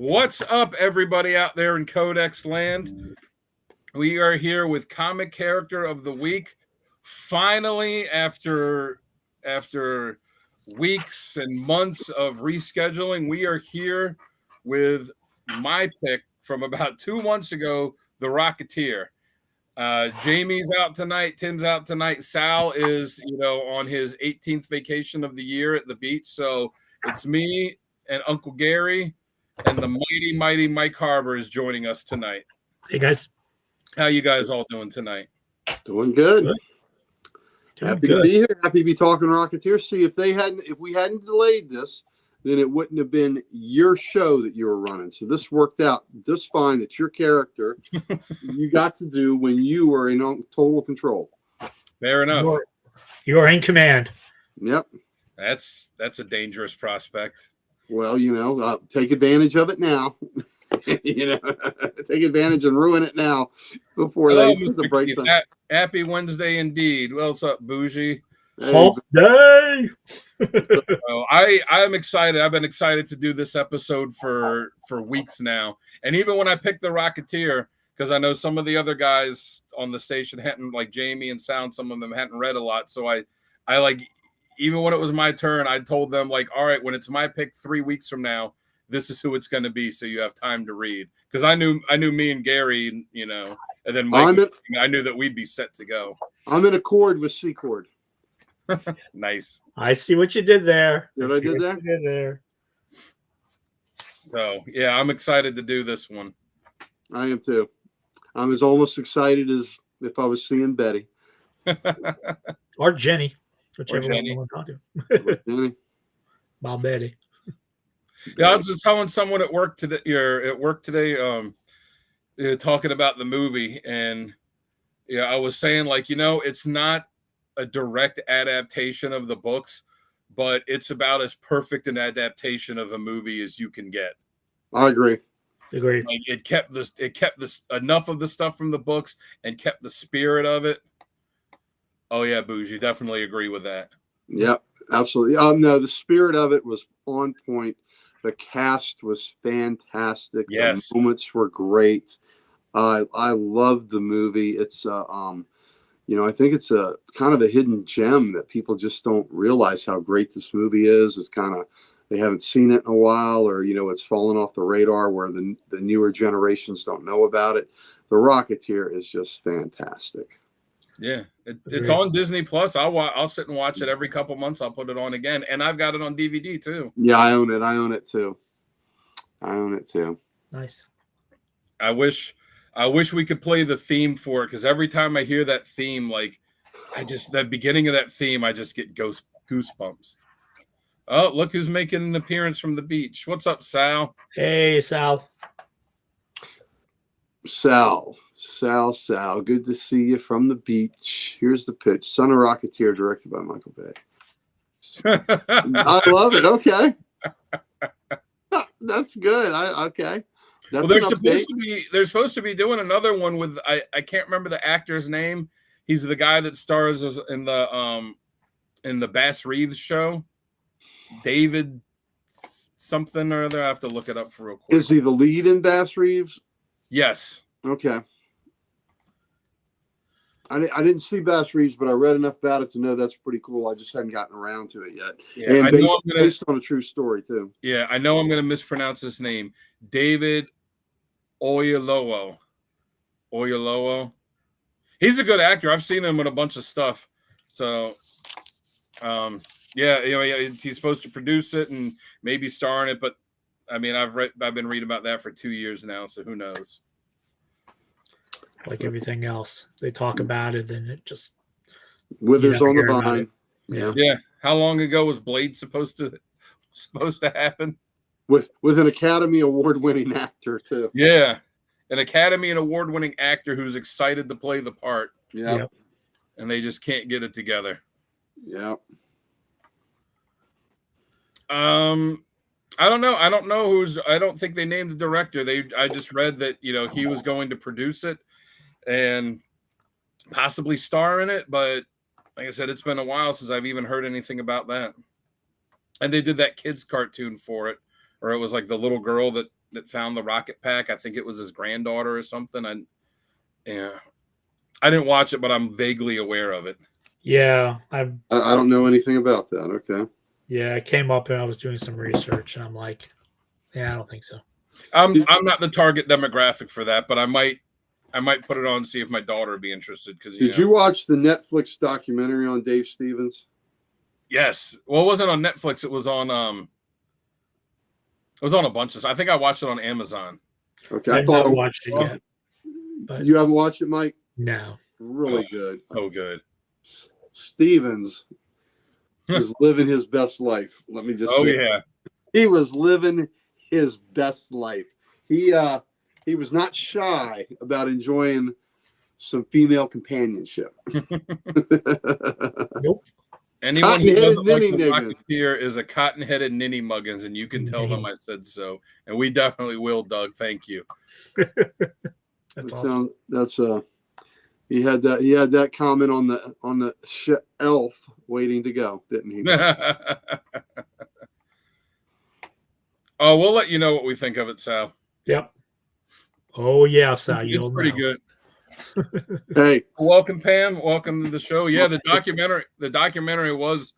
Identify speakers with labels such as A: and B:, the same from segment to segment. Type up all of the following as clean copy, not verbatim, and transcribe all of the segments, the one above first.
A: What's up, everybody out there in Codex land? We are here with Comic Character of the Week. Finally, after weeks and months of rescheduling, we are here with my pick from about 2 months ago, the Rocketeer. Jamie's out tonight. Tim's out tonight. Sal is, on his 18th vacation of the year at the beach. So it's me and Uncle Gary, and the mighty, mighty Mike Harbor is joining us tonight.
B: Hey, guys.
A: How you guys all doing tonight?
C: Doing good.
B: Doing
C: Happy
B: good.
C: to be here. Happy to be talking Rocketeer. See, if we hadn't delayed this, then it wouldn't have been your show that you were running. So this worked out just fine. That your character you got to do when you were in total control.
A: Fair enough.
B: You're in command.
C: Yep.
A: That's a dangerous prospect.
C: Well, take advantage of it now. Take advantage and ruin it now before they put the brakes on.
A: Happy Wednesday indeed. What's up, Bougie?
B: Hump day.
A: I am excited. I've been excited to do this episode for weeks now. And even when I picked the Rocketeer, because I know some of the other guys on the station hadn't, like Jamie and Sound, some of them hadn't read a lot. So I like, even when it was my turn, I told them, like, all right, when it's my pick 3 weeks from now, this is who it's going to be, so you have time to read. Because I knew me and Gary, and then Mike, I knew that we'd be set to go.
C: I'm in accord with Secord.
A: Nice.
B: I see what you did there.
C: Did I did there?
A: So, yeah, I'm excited to do this one.
C: I am too. I'm as almost excited as if I was seeing Betty.
B: Or Jenny. Whichever
A: Or Jenny.
B: one you want to do. Bob Betty.
A: Yeah, I was just telling someone at work today, talking about the movie, and I was saying, like, it's not a direct adaptation of the books, but it's about as perfect an adaptation of a movie as you can get.
C: I agree.
B: Agreed.
A: Like, it kept this enough of the stuff from the books and kept the spirit of it. Oh yeah, Bougie, definitely agree with that.
C: Yep, absolutely. No, the spirit of it was on point. The cast was fantastic.
A: Yes.
C: The moments were great. I loved the movie. It's I think it's a kind of a hidden gem that people just don't realize how great this movie is. It's kind of, they haven't seen it in a while, or it's fallen off the radar where the newer generations don't know about it. The Rocketeer is just fantastic.
A: Yeah, it's on Disney Plus. I'll sit and watch it every couple months. I'll put it on again, and I've got it on DVD too.
C: Yeah, I own it too.
B: Nice.
A: I wish we could play the theme for it, because every time I hear that theme, like, the beginning of that theme, I just get goosebumps. Oh, look who's making an appearance from the beach. What's up, Sal?
B: Hey, Sal.
C: Sal, good to see you from the beach. Here's the pitch. Son of Rocketeer, directed by Michael Bay. I love it. Okay. That's good. Okay. That's
A: they're supposed to be doing another one with, I can't remember the actor's name. He's the guy that stars in the Bass Reeves show. David something or other. I have to look it up for real quick.
C: Is he the lead in Bass Reeves?
A: Yes.
C: Okay. I didn't see Bass Reeves, but I read enough about it to know that's pretty cool. I just hadn't gotten around to it yet.
A: Yeah,
C: and based on a true story, too.
A: Yeah, I know I'm going to mispronounce his name. David Oyelowo. He's a good actor. I've seen him in a bunch of stuff. So, he's supposed to produce it and maybe star in it. But, I mean, I've been reading about that for 2 years now, so who knows?
B: Like everything else, they talk about it, then it just
C: withers on the vine.
A: Yeah. How long ago was Blade supposed to happen?
C: With an Academy Award-winning actor too.
A: Yeah, an Academy and Award-winning actor who's excited to play the part.
C: Yeah,
A: and they just can't get it together.
C: Yeah.
A: I don't know. I don't think they named the director. I just read that, he was going to produce it and possibly star in it, but like I said, it's been a while since I've even heard anything about that. And they did that kids cartoon for it, or it was like the little girl that that found the rocket pack. I think it was his granddaughter or something. I didn't watch it, but I'm vaguely aware of it.
B: Yeah,
C: I don't know anything about that. Okay.
B: yeah, it came up and I was doing some research, and I'm like, yeah, I don't think so.
A: I'm not the target demographic for that, but I might put it on and see if my daughter would be interested. Because
C: did you watch the Netflix documentary on Dave Stevens?
A: Yes. Well, it wasn't on Netflix. It was on a bunch of. I think I watched it on Amazon.
C: Okay,
B: I've never watched it yet. But
C: you haven't watched it, Mike?
B: No.
C: Really good.
A: So good.
C: Stevens was living his best life. Let me just say.
A: Yeah.
C: He was living his best life. He was not shy about enjoying some female companionship.
B: Nope.
A: Anyone who doesn't like the Rocketeer is a cotton-headed ninny muggins, and you can tell them I said so. And we definitely will, Doug. Thank you.
B: That's awesome.
C: He had that comment on the shelf waiting to go, didn't he?
A: Oh, we'll let you know what we think of it, Sal.
B: Yep. Oh yeah, Sal.
A: It's pretty good.
C: Hey,
A: welcome, Pam. Welcome to the show. Yeah, the documentary was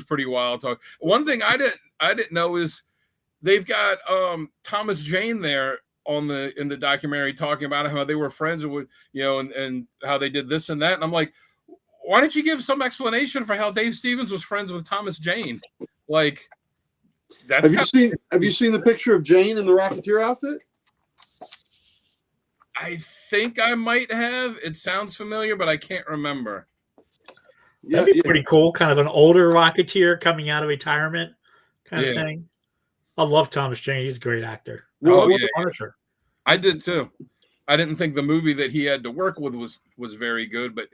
A: pretty wild. Talk. One thing I didn't know is they've got Thomas Jane there in the documentary talking about how they were friends with, and how they did this and that. And I'm like, why don't you give some explanation for how Dave Stevens was friends with Thomas Jane? Like, that's
C: have you seen the picture of Jane in the Rocketeer outfit?
A: I think I might have. It sounds familiar, but I can't remember.
B: That'd be pretty cool. Kind of an older Rocketeer coming out of retirement kind of thing. I love Thomas Jane. He's a great actor.
A: Punisher. I did too. I didn't think the movie that he had to work with was very good, but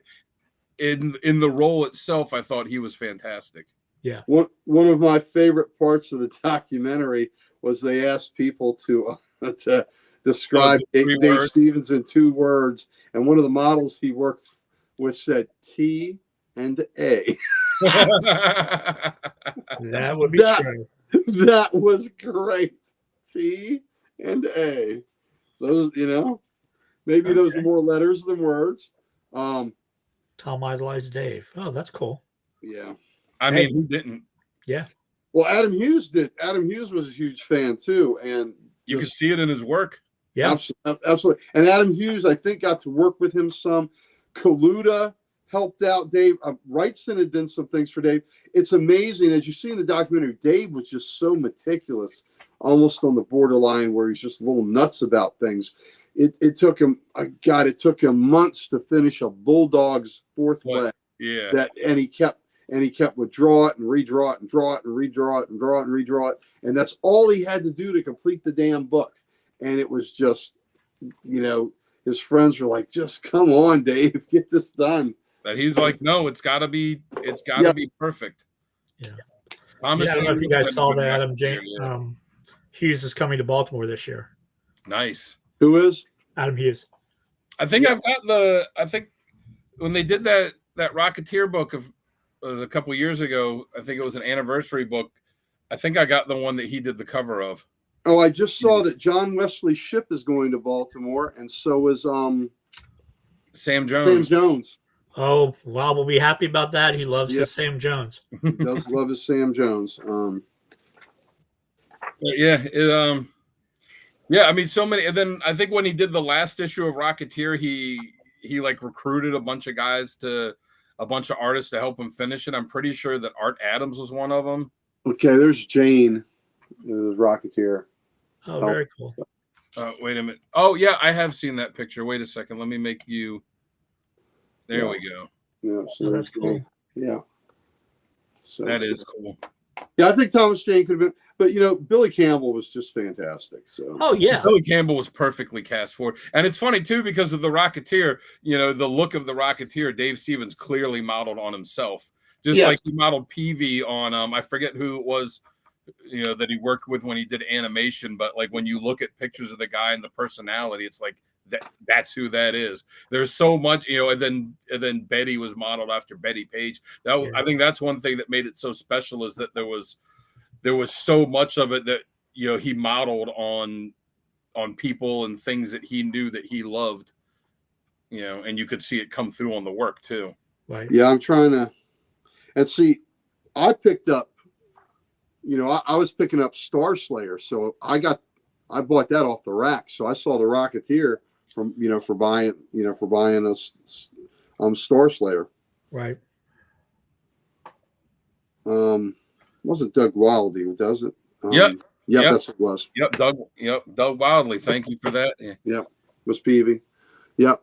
A: in the role itself, I thought he was fantastic.
B: Yeah.
C: One of my favorite parts of the documentary was they asked people to describe Dave Stevens in 2 words, and one of the models he worked with said T and A.
B: That would be true.
C: That was great. T and A. Those, maybe those are more letters than words.
B: Tom idolized Dave. Oh, that's cool.
C: Yeah.
A: I mean, who didn't?
B: Yeah.
C: Well, Adam Hughes did. Adam Hughes was a huge fan too, and
A: you could see it in his work.
B: Yeah,
C: absolutely. And Adam Hughes, I think, got to work with him some. Kaluta helped out Dave. Wrightson had done some things for Dave. It's amazing, as you see in the documentary, Dave was just so meticulous, almost on the borderline where he's just a little nuts about things. It took him, it took him months to finish a Bulldog's 4th leg.
A: Yeah.
C: And he kept would draw it and redraw it and draw it and redraw it and draw it and redraw it. And that's all he had to do to complete the damn book. And it was just, his friends were like, just come on, Dave, get this done.
A: But he's like, no, it's gotta be perfect.
B: Yeah.
A: I
B: don't know if you guys saw that Adam Hughes is coming to Baltimore this year.
A: Nice.
C: Who is?
B: Adam Hughes.
A: I think I think when they did that Rocketeer book it was a couple years ago, I think it was an anniversary book. I think I got the one that he did the cover of.
C: Oh, I just saw that John Wesley Shipp is going to Baltimore, and so is
A: Sam Jones.
B: Oh, well, we'll be happy about that. He loves his Sam Jones.
C: He does love his Sam Jones.
A: I mean, so many. And then I think when he did the last issue of Rocketeer, he like recruited a bunch of artists to help him finish it. I'm pretty sure that Art Adams was one of them.
C: Okay, there's Jane, the Rocketeer.
B: Oh, very cool.
A: Wait a minute. Oh, yeah, I have seen that picture. Wait a second. Let me make you. There we go.
C: Yeah, so
B: that's cool.
C: Yeah. So
A: that is cool.
C: Yeah, I think Thomas Jane could have been, but Billy Campbell was just fantastic. So.
B: Oh yeah,
A: Billy Campbell was perfectly cast for it, and it's funny too because of the Rocketeer. The look of the Rocketeer, Dave Stevens clearly modeled on himself, just like he modeled Peavy on. I forget who it was. That he worked with when he did animation, but like when you look at pictures of the guy and the personality, it's like that's who that is. There's so much, and then Betty was modeled after Betty Page. I think that's one thing that made it so special is that there was so much of it that he modeled on people and things that he knew that he loved, and you could see it come through on the work too.
B: Right.
C: Yeah, I'm trying to, and see, I picked up, I was picking up Star Slayer, so I bought that off the rack. So I saw the Rocketeer for buying us Star Slayer.
B: Right.
C: Wasn't Doug Wildy, does it?
A: Yep,
C: that's what it was.
A: Yep, Doug Wildley. Thank you for that. Yeah.
C: Yep, was Peavy. Yep.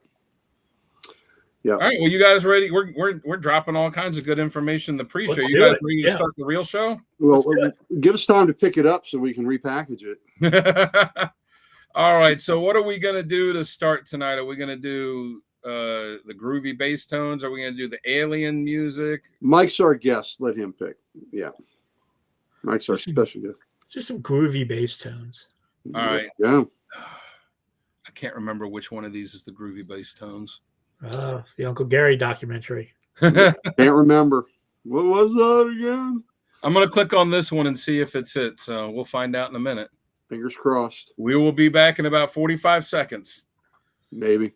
A: All right. Well, you guys ready? We're dropping all kinds of good information in the pre-show.
B: Let's
A: You
B: do
A: guys
B: it.
A: ready to start the real show?
C: Well, give us time to pick it up so we can repackage it.
A: All right. So what are we going to do to start tonight? Are we going to do the groovy bass tones? Are we going to do the alien music?
C: Mike's our guest. Let him pick. Yeah. Mike's our special guest.
B: Just some groovy bass tones.
A: All right.
C: Yeah.
A: I can't remember which one of these is the groovy bass tones.
B: The Uncle Gary documentary.
C: Can't remember. What was that again?
A: I'm going to click on this one and see if it's it. So we'll find out in a minute.
C: Fingers crossed.
A: We will be back in about 45 seconds.
C: Maybe.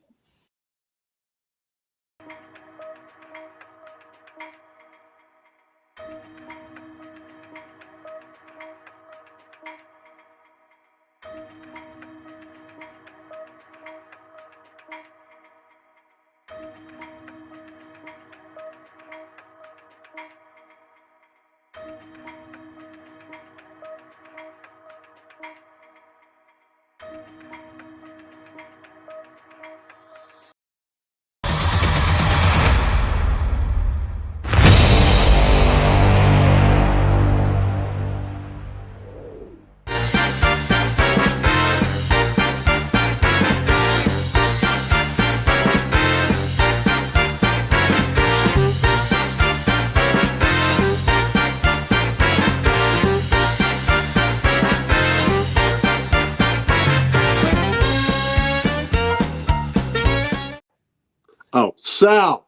C: Oh, Sal.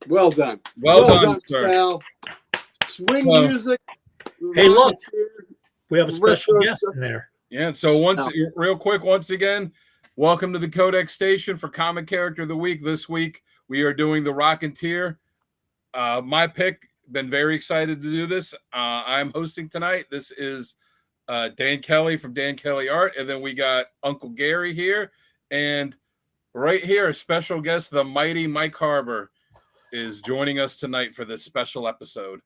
C: Well done.
A: Well done, sir.
C: Sal. Swing music.
B: Hey, look. We have a special guest in there.
A: Yeah, so real quick, once again, welcome to the Codex Station for Comic Character of the Week. This week, we are doing the Rocketeer. My pick, been very excited to do this. I'm hosting tonight. This is Dan Kelly from Dan Kelly Art, and then we got Uncle Gary here, and right here, a special guest, the mighty Mike Harbor, is joining us tonight for this special episode.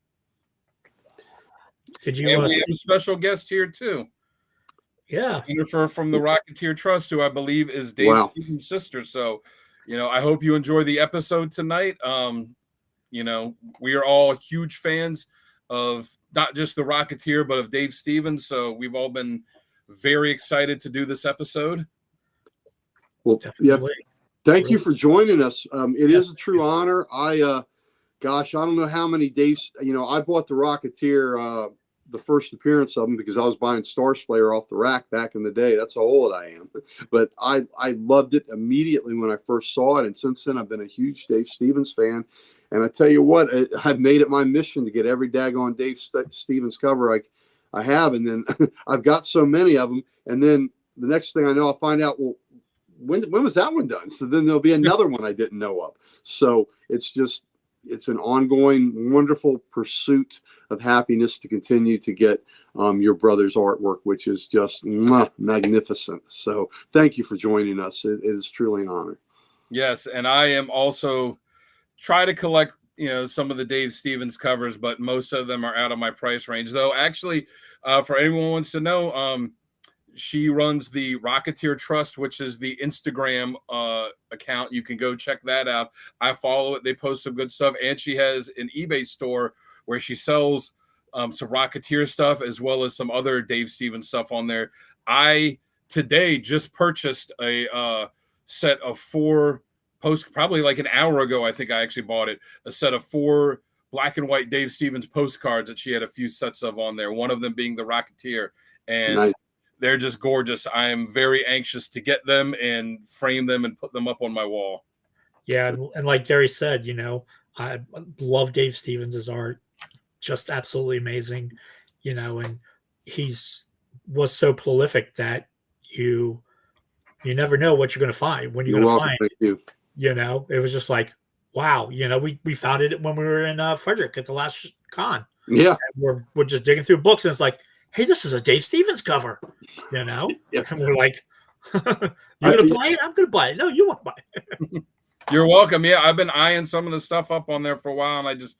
B: Did you
A: we have a special guest here too?
B: Yeah,
A: Jennifer from the Rocketeer Trust, who I believe is Dave Stevens' sister. So, I hope you enjoy the episode tonight. We are all huge fans of not just the Rocketeer, but of Dave Stevens. So we've all been very excited to do this episode.
C: Well, yeah, thank you for joining us. It is a true honor. I don't know how many days. I bought the Rocketeer, the first appearance of them, because I was buying Star Slayer off the rack back in the day. That's how old I am. But I loved it immediately when I first saw it, and since then I've been a huge Dave Stevens fan. And I tell you what, I've made it my mission to get every daggone Dave Stevens cover I have, and then I've got so many of them. And then the next thing I know, I'll find out, well, when was that one done? So then there'll be another one I didn't know of. So it's an ongoing, wonderful pursuit of happiness to continue to get your brother's artwork, which is just magnificent. So thank you for joining us. It is truly an honor.
A: Yes, and I am also try to collect some of the Dave Stevens covers, but most of them are out of my price range. Though actually, for anyone who wants to know, she runs the Rocketeer Trust, which is the Instagram account. You can go check that out. I follow it. They post some good stuff. And she has an eBay store where she sells some Rocketeer stuff as well as some other Dave Stevens stuff on there. I today just purchased a set of 4 probably like an hour ago. I think I actually bought it, a set of 4 black and white Dave Stevens postcards that she had a few sets of on there. One of them being the Rocketeer. And
C: nice.
A: They're just gorgeous. I am very anxious to get them and frame them and put them up on my wall.
B: Yeah, and like Gary said, I love Dave Stevens' art. Just absolutely amazing, and he's was so prolific that you never know what you're going to find when you're going to
C: welcome.
B: find.
C: Thank you.
B: It was just like, wow. We found it when we were in Frederick at the last con.
C: Yeah,
B: and we're just digging through books, and it's like, hey, this is a Dave Stevens cover.
C: Yeah.
B: And we're like, you're gonna buy it? I'm gonna buy it. No, you won't buy it.
A: You're welcome. Yeah, I've been eyeing some of the stuff up on there for a while, and I just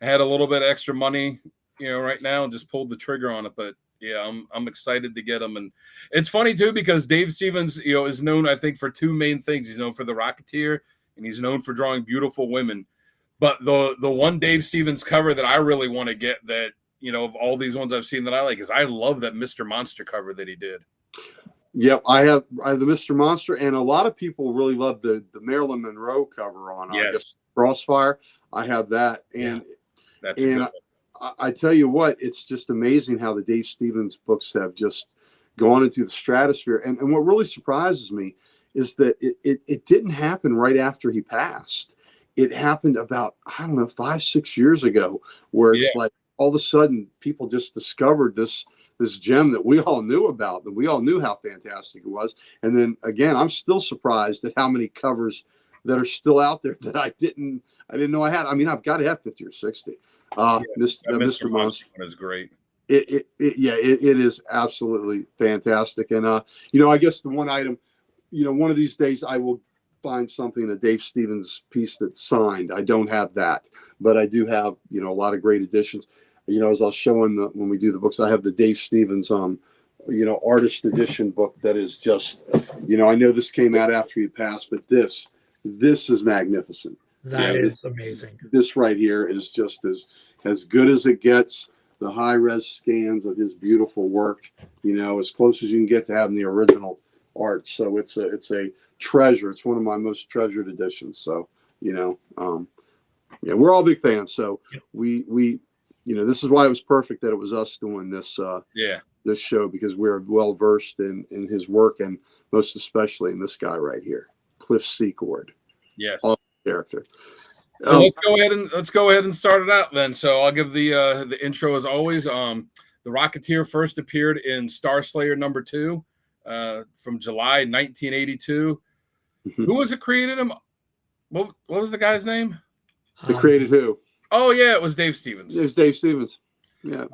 A: had a little bit of extra money, right now, and just pulled the trigger on it. But yeah, I'm excited to get them. And it's funny too, because Dave Stevens, is known, I think, for two main things. He's known for the Rocketeer, and he's known for drawing beautiful women. But the one Dave Stevens cover that I really want to get, that of all these ones I've seen that I like, is I love that Mr. Monster cover that he did.
C: Yep, I have the Mr. Monster, and a lot of people really love the Marilyn Monroe cover on Crossfire. I have that, and
A: that's good.
C: I tell you what, it's just amazing how the Dave Stevens books have just gone into the stratosphere. And what really surprises me is that it didn't happen right after he passed. It happened about, 5-6 years ago, where it's like all of a sudden people just discovered this gem that we all knew about, that we all knew how fantastic it was. And then again, I'm still surprised at how many covers that are still out there that I didn't know I had. I mean, I've got to have 50 or 60. Mr. Monster
A: one is great.
C: It is absolutely fantastic. And I guess the one item, one of these days I will find something in a Dave Stevens piece that's signed. I don't have that, but I do have a lot of great editions. As I was showing when we do the books, I have the Dave Stevens artist edition book that is just I know this came out after he passed, but this is magnificent.
B: That is amazing.
C: This right here is just as good as it gets. The high res scans of his beautiful work, as close as you can get to having the original art. So it's a treasure. It's one of my most treasured editions. So we're all big fans. So we this is why it was perfect that it was us doing this this show, because we're well versed in his work, and most especially in this guy right here, Cliff Secord.
A: Yes.
C: Awesome character.
A: So let's go ahead and start it out then. So I'll give the intro as always. The Rocketeer first appeared in Star Slayer #2 from July 1982. Who was it created him? What was the guy's name?
C: Who created who?
A: Oh yeah, it was Dave Stevens.
C: It was Dave Stevens. Yeah.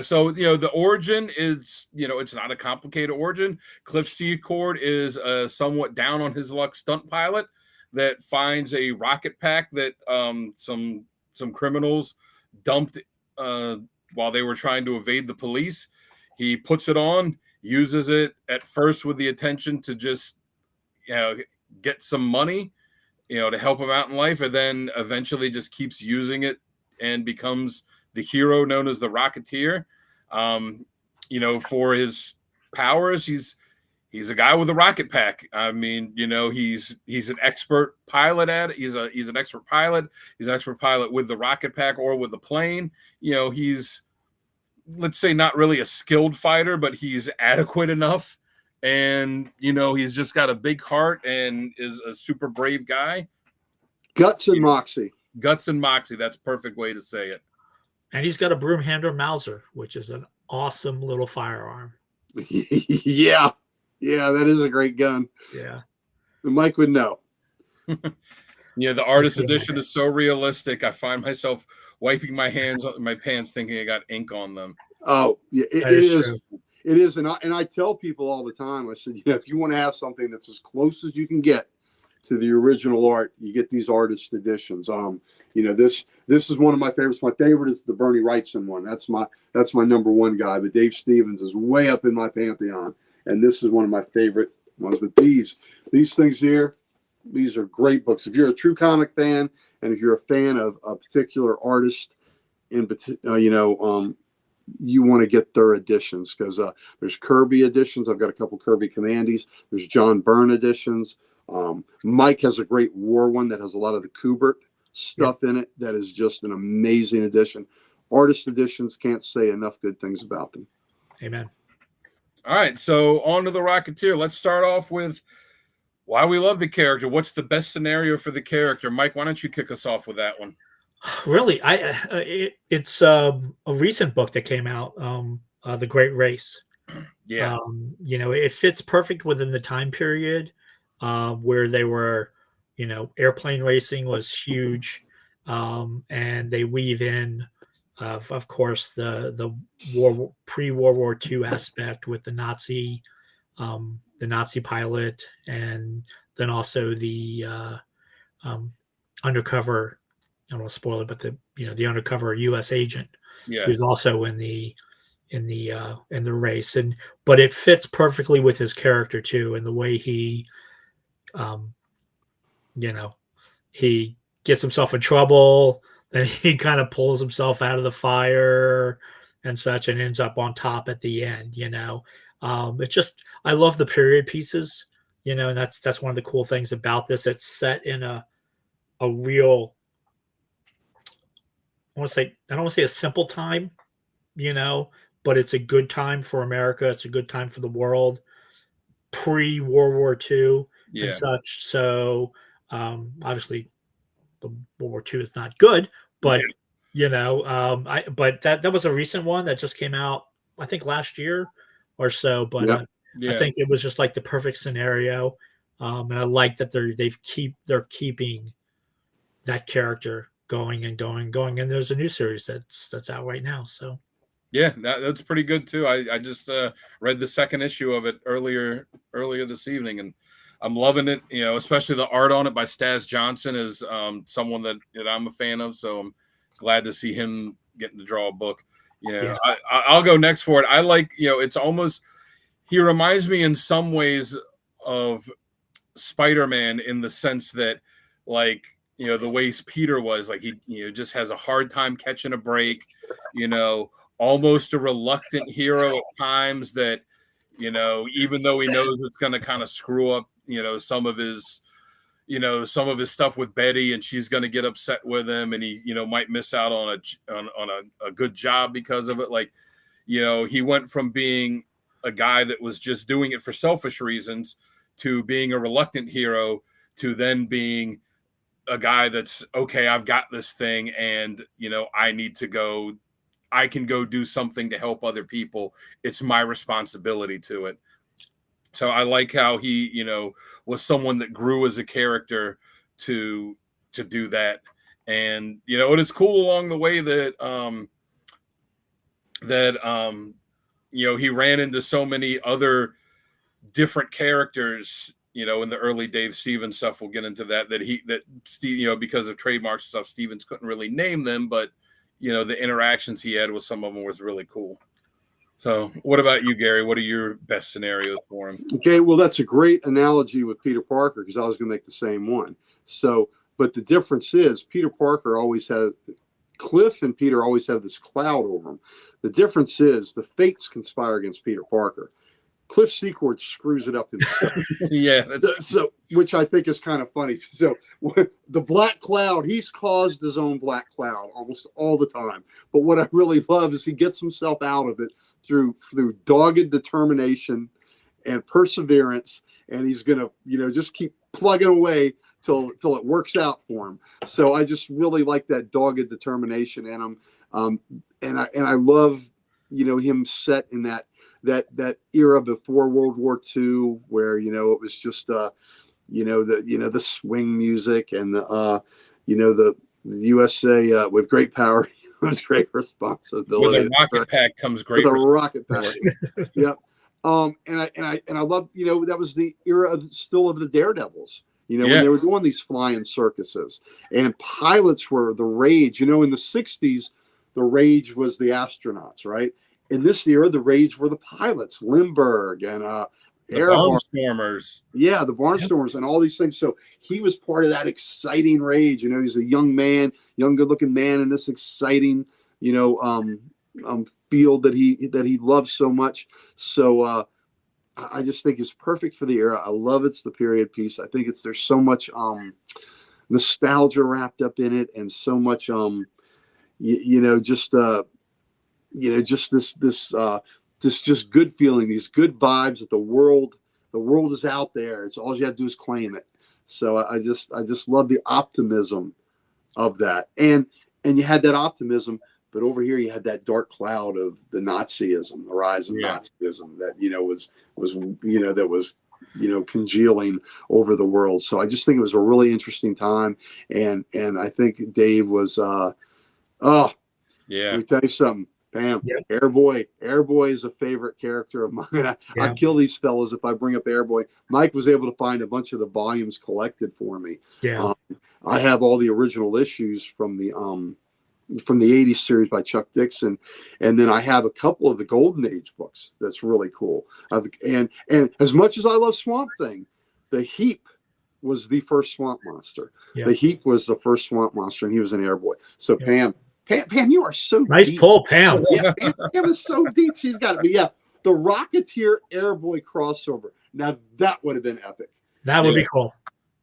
A: So the origin is it's not a complicated origin. Cliff Secord is a somewhat down on his luck stunt pilot that finds a rocket pack that some criminals dumped while they were trying to evade the police. He puts it on, uses it at first with the intention to just get some money, to help him out in life, and then eventually just keeps using it and becomes the hero known as the Rocketeer. For his powers, he's a guy with a rocket pack. I mean, he's an expert pilot at it. He's an expert pilot. He's an expert pilot with the rocket pack or with the plane. He's, let's say, not really a skilled fighter, but he's adequate enough. And, he's just got a big heart and is a super brave guy.
C: Guts and moxie.
A: Guts and moxie. That's a perfect way to say it.
B: And he's got a broom handler Mauser, which is an awesome little firearm.
C: Yeah, that is a great gun.
B: Yeah.
C: Mike would know.
A: The artist edition is so realistic. I find myself wiping my hands on my pants thinking I got ink on them.
C: Oh, yeah, it is. True. It is, and I tell people all the time. I said, if you want to have something that's as close as you can get to the original art, you get these artist editions. This is one of my favorites. My favorite is the Bernie Wrightson one. That's my number one guy. But Dave Stevens is way up in my pantheon, and this is one of my favorite ones. But these things here, these are great books. If you're a true comic fan, and if you're a fan of a particular artist, you want to get their editions, because there's Kirby editions. I've got a couple Kirby Commandees. There's John Byrne editions. Mike has a great war one that has a lot of the Kubert stuff in it. That is just an amazing edition. Artist editions, can't say enough good things about them.
B: Amen.
A: All right, so on to the Rocketeer. Let's start off with why we love the character. What's the best scenario for the character? Mike, why don't you kick us off with that one?
B: Really, it's a recent book that came out. The Great Race.
A: Yeah.
B: It fits perfect within the time period where they were, airplane racing was huge, and they weave in, of course, the pre-World War II aspect with the Nazi pilot, and then also the undercover. I don't want to spoil it, but the undercover U.S. agent who's also in the race, but it fits perfectly with his character too, and the way he um he gets himself in trouble, then he kind of pulls himself out of the fire and such, and ends up on top at the end. It's just, I love the period pieces, and that's one of the cool things about this. It's set in a real, I don't want to say a simple time, but it's a good time for America. It's a good time for the world, pre World War II and such. So obviously, the World War II is not good, but but that was a recent one that just came out, I think last year or so. But I think it was just like the perfect scenario, and I like that they're keeping that character going and going and going. And there's a new series that's out right now. So.
A: Yeah, that's pretty good too. I just read the second issue of it earlier this evening, and I'm loving it. Especially the art on it by Staz Johnson is someone that I'm a fan of. So I'm glad to see him getting to draw a book. I'll go next for it. I like, it's almost, he reminds me in some ways of Spider-Man in the sense that, like, the way Peter was, like, he just has a hard time catching a break, almost a reluctant hero at times that, even though he knows it's going to kind of screw up, some of his stuff with Betty, and she's going to get upset with him, and he, might miss out on a good job because of it. Like, he went from being a guy that was just doing it for selfish reasons to being a reluctant hero to then being a guy that's, okay, I've got this thing, and, I can go do something to help other people. It's my responsibility to it. So I like how he, was someone that grew as a character to do that. And, and it's cool along the way that, he ran into so many other different characters, in the early Dave Stevens stuff. We'll get into that Steve, because of trademarks and stuff, Stevens couldn't really name them, but the interactions he had with some of them was really cool. So what about you, Gary? What are your best scenarios for him?
C: Okay, well, that's a great analogy with Peter Parker, because I was going to make the same one. So, but the difference is Peter Parker always has, Cliff and Peter always have this cloud over them. The difference is the fates conspire against Peter Parker. Cliff Secord screws it up himself. So, which I think is kind of funny. So the black cloud, he's caused his own black cloud almost all the time. But what I really love is he gets himself out of it through dogged determination and perseverance. And he's going to, just keep plugging away till it works out for him. So I just really like that dogged determination in him. And I love, him set in that era before World War II, where it was just the swing music, and the USA with great power comes great responsibility.
A: With a rocket pack comes great.
C: With a rocket pack. Yeah. And I love, that was the era of the Daredevils. When they were doing these flying circuses, and pilots were the rage. In the 60s, the rage was the astronauts, right? In this era, the rage were the pilots, Lindbergh and
A: the Barnstormers.
C: Yeah, the Barnstormers and all these things. So he was part of that exciting rage. He's a young man, good-looking man in this exciting, field that he loves so much. So I just think it's perfect for the era. I love it's the period piece. I think there's so much nostalgia wrapped up in it, and so much just this just good feeling, these good vibes that the world is out there. It's all you have to do is claim it. So I just love the optimism of that. And you had that optimism But over here, you had that dark cloud of the Nazism, the rise of Nazism that, was congealing over the world. So I just think it was a really interesting time. And I think Dave was, let me tell you something, Pam, Airboy is a favorite character of mine. I'd kill these fellas if I bring up Airboy. Mike was able to find a bunch of the volumes collected for me. I have all the original issues from the 80s series by Chuck Dixon, and then I have a couple of the Golden Age books that's really cool. And as much as I love Swamp Thing, the Heap was the first Swamp Monster. The Heap was the first Swamp Monster, and he was an Airboy. So Pam, you are so
B: nice
C: deep.
B: pull, Pam.
C: Pam is so deep. She's got it. But the Rocketeer Airboy crossover. Now that would have been epic.
B: That would be cool.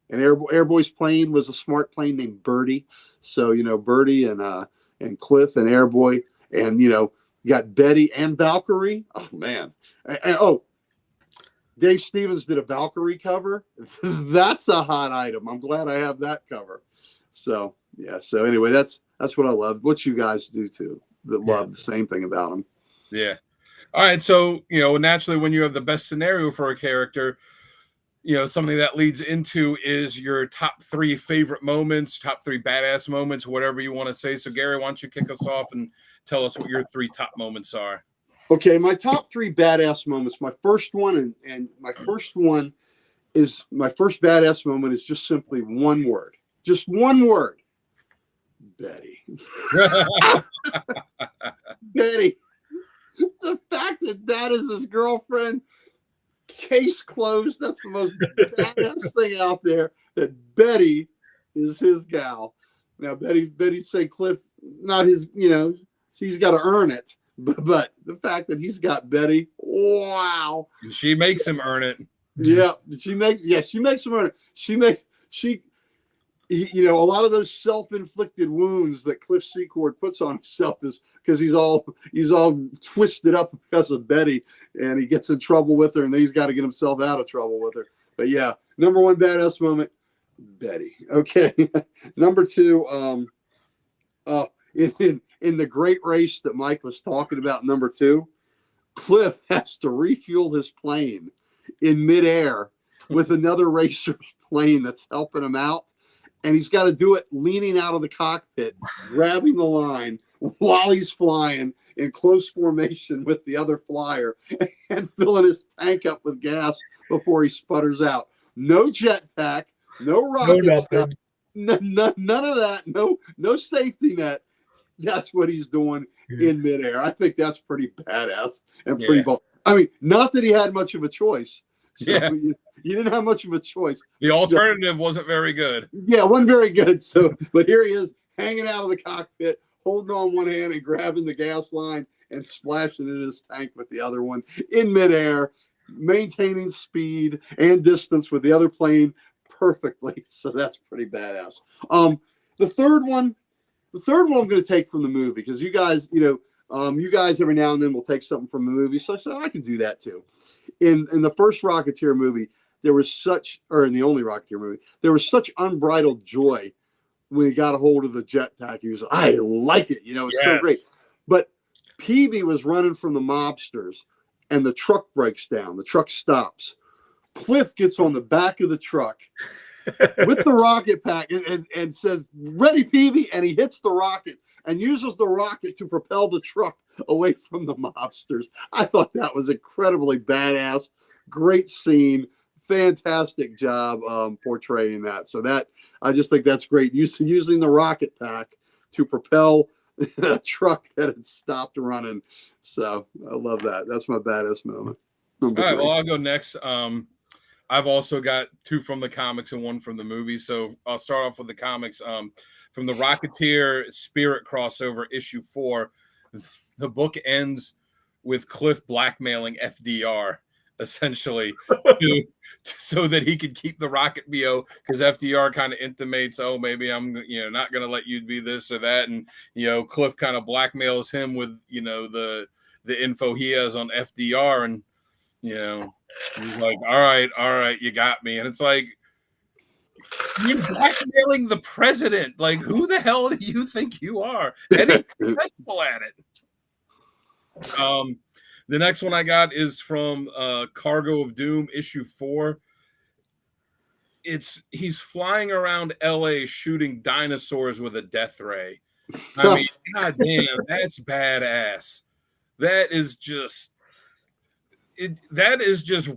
C: And Airboy's plane was a smart plane named Birdie. So Birdie and Cliff and Airboy, and you got Betty and Valkyrie. Oh man, and Dave Stevens did a Valkyrie cover. That's a hot item. I'm glad I have that cover. So So anyway, that's what I love. What you guys do too, that love the same thing about them.
A: Yeah. All right. So naturally, when you have the best scenario for a character, something that leads into is your top 3 favorite moments, top 3 badass moments, whatever you want to say. So, Gary, why don't you kick us off and tell us what your 3 top moments are?
C: Okay, my top 3 badass moments. My first one, and my first one is my first badass moment is just simply one word. Just one word. Betty. Betty. The fact that is his girlfriend. Case closed. That's the most badass thing out there. That Betty is his gal. Now Betty say Cliff, not his. She's got to earn it. But the fact that he's got Betty, wow.
A: And she makes him earn it.
C: Yeah, she makes him earn it. A lot of those self-inflicted wounds that Cliff Secord puts on himself is because he's all twisted up because of Betty, and he gets in trouble with her, and then he's got to get himself out of trouble with her. But number 1 badass moment, Betty. Okay, number 2, in the great race that Mike was talking about, number 2, Cliff has to refuel his plane in midair with another racer's plane that's helping him out. And he's got to do it leaning out of the cockpit, grabbing the line while he's flying in close formation with the other flyer and filling his tank up with gas before he sputters out. No jetpack, no rocket stuff, none of that, no safety net. That's what he's doing in midair. I think that's pretty badass and pretty bold. I mean, not that he had much of a choice. So you didn't have much of a choice.
A: The alternative wasn't very good.
C: Yeah, it wasn't very good. So, but here he is hanging out of the cockpit, holding on one hand and grabbing the gas line and splashing in his tank with the other one in midair, maintaining speed and distance with the other plane perfectly. So that's pretty badass. The third one I'm going to take from the movie because you guys, you guys every now and then will take something from the movie. So I said I can do that too. In the first Rocketeer movie, in the only Rocketeer movie, there was such unbridled joy when he got a hold of the jetpack. He was, I like it. It's so great. But Peavy was running from the mobsters, and the truck breaks down. The truck stops. Cliff gets on the back of the truck with the rocket pack and says, "Ready, Peavy," and he hits the rocket and uses the rocket to propel the truck away from the mobsters. I thought that was incredibly badass. Great scene. Fantastic job portraying that. So I just think that's great. Using the rocket pack to propel a truck that had stopped running. So I love that. That's my badass moment.
A: All right, well, I'll go next. I've also got 2 from the comics and 1 from the movie. So I'll start off with the comics. From the Rocketeer Spirit crossover issue 4, the book ends with Cliff blackmailing FDR, essentially, so that he could keep the rocket BO, because FDR kind of intimates, oh, maybe I'm not going to let you be this or that. And, Cliff kind of blackmails him with, the info he has on FDR. And, he's like, all right, you got me. And it's like, You're blackmailing the president. Like, who the hell do you think you are? And he's successful at it. The next one I got is from Cargo of Doom, issue 4. He's flying around LA shooting dinosaurs with a death ray. I mean, goddamn, that's badass. That is just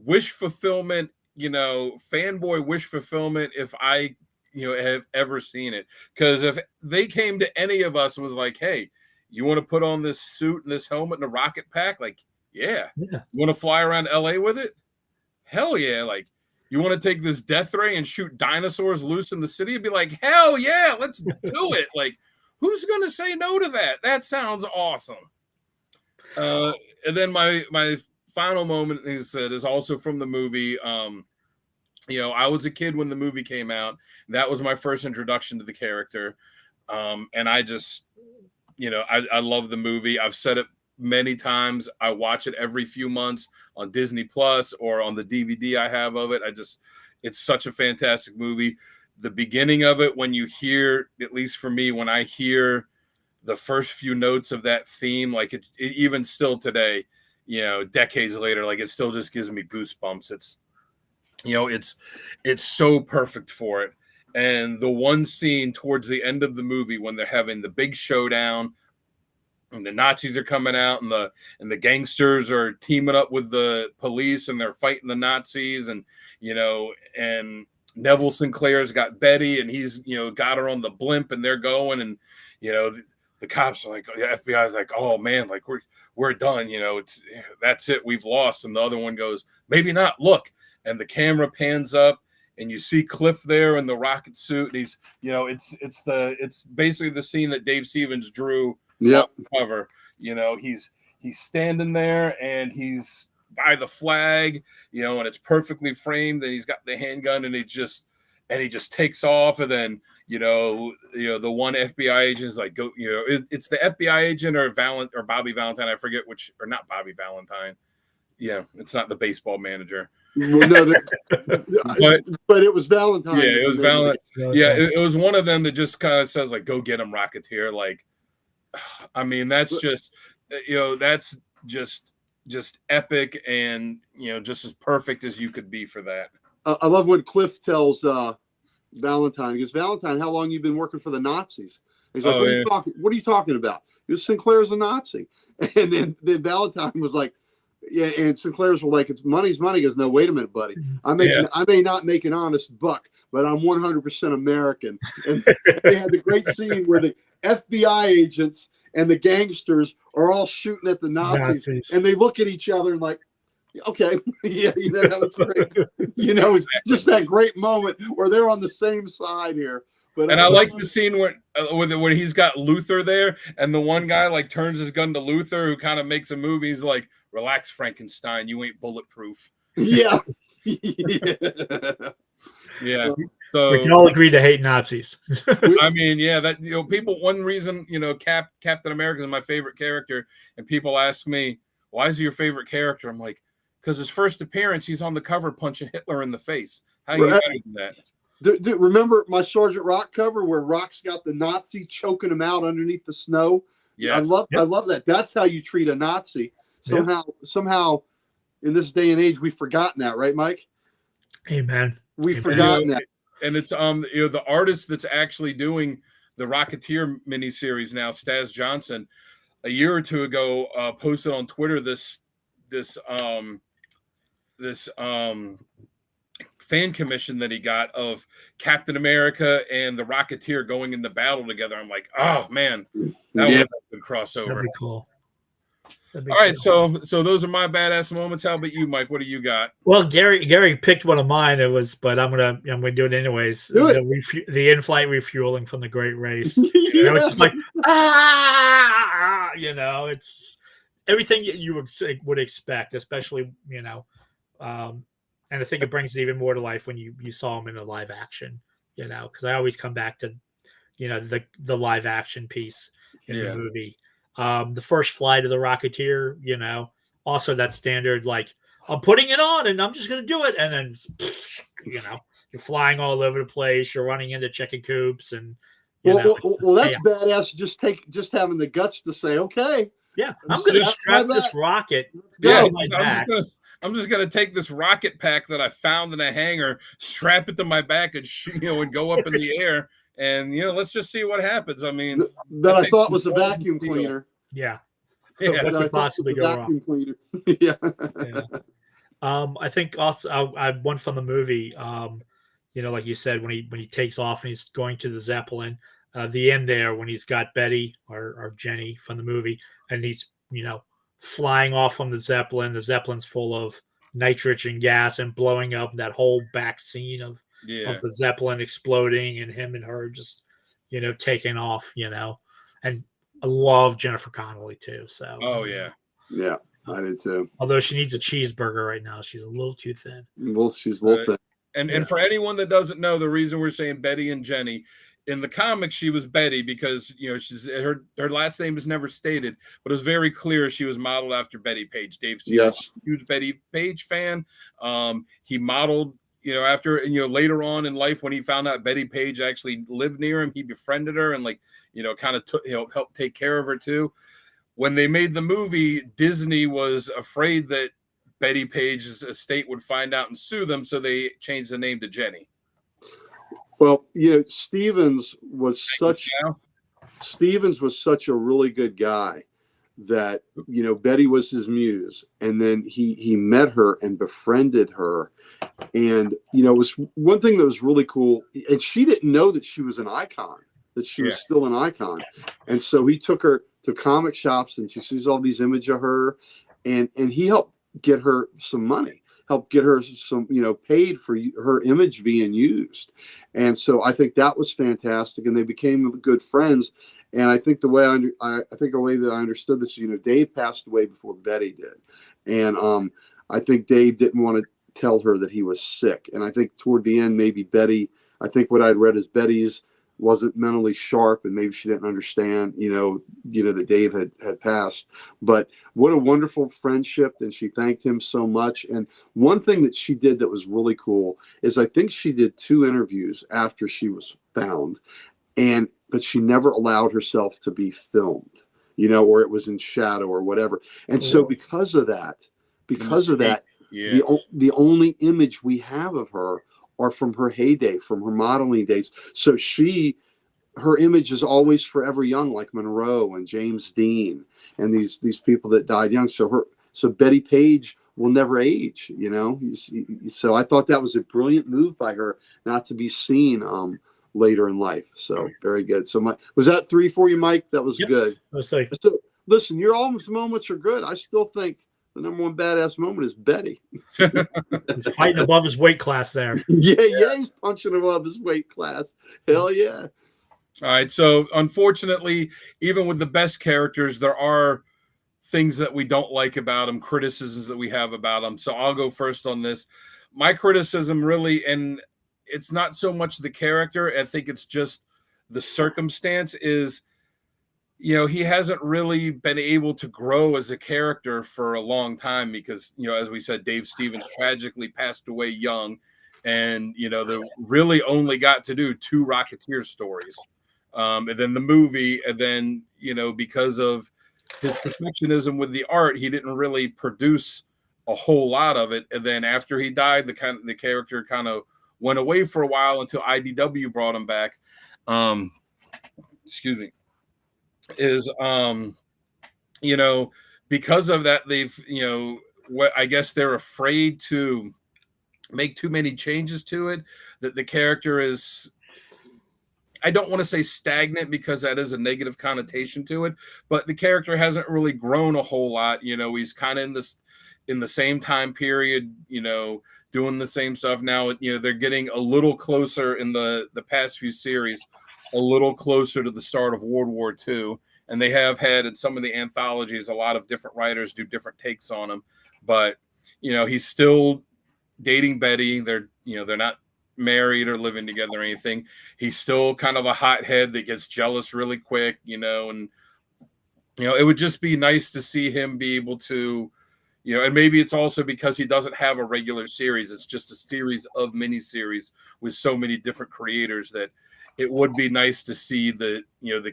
A: wish fulfillment, fanboy wish fulfillment if I have ever seen it. Because if they came to any of us and was like, hey, you want to put on this suit and this helmet and a rocket pack? Like, yeah. You want to fly around LA with it? Hell yeah. Like, you want to take this death ray and shoot dinosaurs loose in the city? It'd be like, hell yeah, let's do it. Like, who's going to say no to that? That sounds awesome. And then my final moment, he said, is also from the movie. I was a kid when the movie came out. That was my first introduction to the character. And I just, I love the movie. I've said it many times. I watch it every few months on Disney Plus or on the DVD I have of it. It's such a fantastic movie. The beginning of it, when you hear, at least for me, when I hear the first few notes of that theme, like it even still today, decades later, like it still just gives me goosebumps. It's so perfect for it. And the one scene towards the end of the movie when they're having the big showdown and the Nazis are coming out and the gangsters are teaming up with the police and they're fighting the Nazis, and and Neville Sinclair's got Betty and he's got her on the blimp and they're going, and the cops are like, the FBI is like, oh man, like we're done, that's it, we've lost. And the other one goes, maybe not, look. And the camera pans up and you see Cliff there in the rocket suit, and he's it's basically the scene that Dave Stevens drew.
C: Yep.
A: Cover. He's standing there and he's by the flag, and it's perfectly framed, and he's got the handgun, and he just takes off, and then the one FBI agent is like, go, it's the FBI agent or Bobby Valentine, I forget which, or not Bobby Valentine. Yeah, it's not the baseball manager.
C: Well, no, but it was Valentine.
A: Yeah, it was Valentine. Yeah, it was one of them that just kind of says like, go get him, Rocketeer. Like, I mean, that's just that's just epic, and just as perfect as you could be for that.
C: I love when Cliff tells Valentine, he goes, Valentine, how long you been working for the Nazis? And he's like, what are you talking about? He goes, Sinclair's a Nazi. And then Valentine was like, yeah, and Sinclair's were like, it's money's money. He goes, no, wait a minute, buddy. I may not make an honest buck, but I'm 100% American. And they had the great scene where the FBI agents and the gangsters are all shooting at the Nazis. And they look at each other and like, okay, yeah, that was great. It's just that great moment where they're on the same side here. But
A: I like the scene where he's got Luther there, and the one guy like turns his gun to Luther, who kind of makes a move. He's like, relax, Frankenstein, you ain't bulletproof.
C: Yeah.
A: Yeah. So
B: we can all agree to hate Nazis.
A: I mean, yeah, that people, one reason, Captain America is my favorite character, and people ask me, why is he your favorite character? I'm like, because his first appearance, he's on the cover punching Hitler in the face. How you better than that?
C: Remember my Sergeant Rock cover where Rock's got the Nazi choking him out underneath the snow? Yeah, I love that. That's how you treat a Nazi. Somehow, in this day and age, we've forgotten that, right, Mike?
B: Amen.
C: We've forgotten that.
A: And it's the artist that's actually doing the Rocketeer miniseries now, Staz Johnson, a year or two ago, posted on Twitter this fan commission that he got of Captain America and the Rocketeer going into battle together. I'm like, oh man, that would be a good crossover.
B: That'd be cool.
A: All right, so those are my badass moments. How about you, Mike? What do you got?
B: Well, Gary picked one of mine. But I'm gonna do it anyways. The in-flight refueling from the Great Race. It's just like it's everything you would expect, especially and I think it brings it even more to life when you saw him in a live action. Because I always come back to the live action piece in the movie. The first flight of the Rocketeer, also that standard like I'm putting it on and I'm just going to do it. And then, you're flying all over the place. You're running into chicken coops and,
C: well, that's badass. Just having the guts to say, okay.
B: Yeah, I'm going to strap this rocket.
A: Yeah, I'm just gonna take this rocket pack that I found in a hangar, strap it to my back, and and go up in the air, and let's just see what happens. I mean,
C: that I thought was a vacuum cleaner.
B: Yeah,
C: what could possibly go wrong? Yeah.
B: I think also I one from the movie. Like you said, when he takes off and he's going to the Zeppelin, the end there when he's got Betty or Jenny from the movie, and he's flying off on the Zeppelin. The Zeppelin's full of nitrogen gas and blowing up. That whole back scene of the Zeppelin exploding and him and her just taking off. And I love Jennifer Connelly too. So
C: yeah, I did too.
B: Although she needs a cheeseburger right now, she's a little too thin.
C: Well, she's a little thin.
A: And for anyone that doesn't know, the reason we're saying Betty and Jenny, in the comics she was Betty because she's her last name is never stated, but it was very clear she was modeled after Betty Page. Dave Stevens, huge Betty Page fan. He modeled after later on in life when he found out Betty Page actually lived near him, he befriended her and kind of took helped take care of her too. When they made the movie, Disney was afraid that Betty Page's estate would find out and sue them, so they changed the name to Jenny.
C: Well, Stevens was such a really good guy that Betty was his muse, and then he met her and befriended her, and it was one thing that was really cool, and she didn't know that she was an icon, that she was still an icon, and so he took her to comic shops, and she sees all these images of her, and he helped get her some money, helped get her some, paid for her image being used. And so I think that was fantastic. And they became good friends. And I think the way that I understood this, Dave passed away before Betty did. And I think Dave didn't want to tell her that he was sick. And I think toward the end, maybe Betty, I think what I'd read is Betty's wasn't mentally sharp and maybe she didn't understand, that Dave had passed. But what a wonderful friendship. And she thanked him so much. And one thing that she did that was really cool is I think she did 2 interviews after she was found, but she never allowed herself to be filmed, or it was in shadow or whatever. And so because of that, the only image we have of her are from her heyday, from her modeling days. So her image is always forever young, like Monroe and James Dean and these people that died young. So Betty Page will never age, So I thought that was a brilliant move by her not to be seen later in life. So very good. So was that 3 for you, Mike? That was good. So, listen, your almost moments are good. I still think the number one badass moment is Betty.
B: He's fighting above his weight class there.
C: Yeah, he's punching above his weight class. Hell yeah.
A: All right. So unfortunately, even with the best characters, there are things that we don't like about them, criticisms that we have about them. So I'll go first on this. My criticism really, and it's not so much the character, I think it's just the circumstance is, he hasn't really been able to grow as a character for a long time because, as we said, Dave Stevens tragically passed away young. And, they really only got to do 2 Rocketeer stories. And then the movie. And then, because of his perfectionism with the art, he didn't really produce a whole lot of it. And then after he died, the character kind of went away for a while until IDW brought him back. Excuse me. Is because of that they've I guess they're afraid to make too many changes to it, that the character is, I don't want to say stagnant because that is a negative connotation to it, but the character hasn't really grown a whole lot. He's kind of in the same time period, doing the same stuff. Now they're getting a little closer in the past few series, a little closer to the start of World War II. And they have had in some of the anthologies, a lot of different writers do different takes on him. But, he's still dating Betty. They're not married or living together or anything. He's still kind of a hothead that gets jealous really quick, and, it would just be nice to see him be able to, You know, and maybe it's also because he doesn't have a regular series. It's just a series of miniseries with so many different creators that it would be nice to see the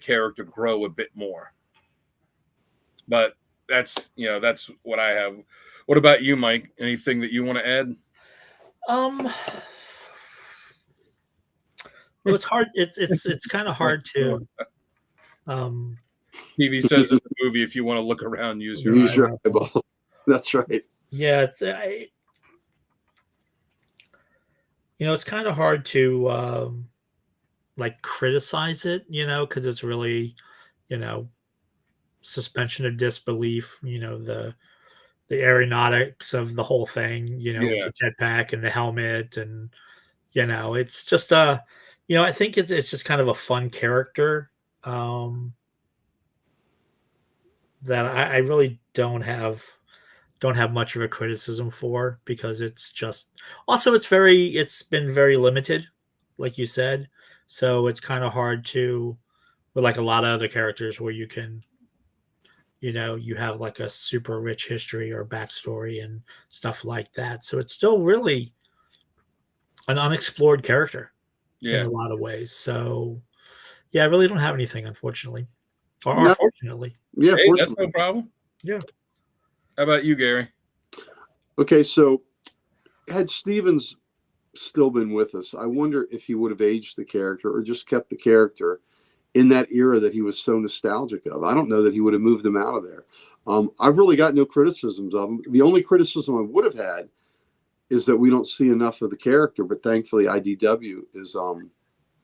A: character grow a bit more. But that's what I have. What about you, Mike? Anything that you want to add?
B: Well, it's hard. It's kind of hard to.
A: TV says in the movie, if you want to look around, use your
C: eyeball. That's right.
B: Yeah, it's kind of hard to like criticize it, because it's really, suspension of disbelief. The aeronautics of the whole thing, with the jetpack and the helmet, and it's just I think it's just kind of a fun character. That I really don't have much of a criticism for, because it's just also it's been very limited, like you said. So it's kind of hard to, with like a lot of other characters where you can, you have like a super rich history or backstory and stuff like that. So it's still really an unexplored character in a lot of ways. So yeah, I really don't have anything, unfortunately. Or fortunately.
C: Yeah,
A: hey, that's no problem.
B: Yeah.
A: How about you, Gary?
C: Okay, so had Stevens still been with us, I wonder if he would have aged the character or just kept the character in that era that he was so nostalgic of. I don't know that he would have moved him out of there. I've really got no criticisms of him. The only criticism I would have had is that we don't see enough of the character, but thankfully IDW is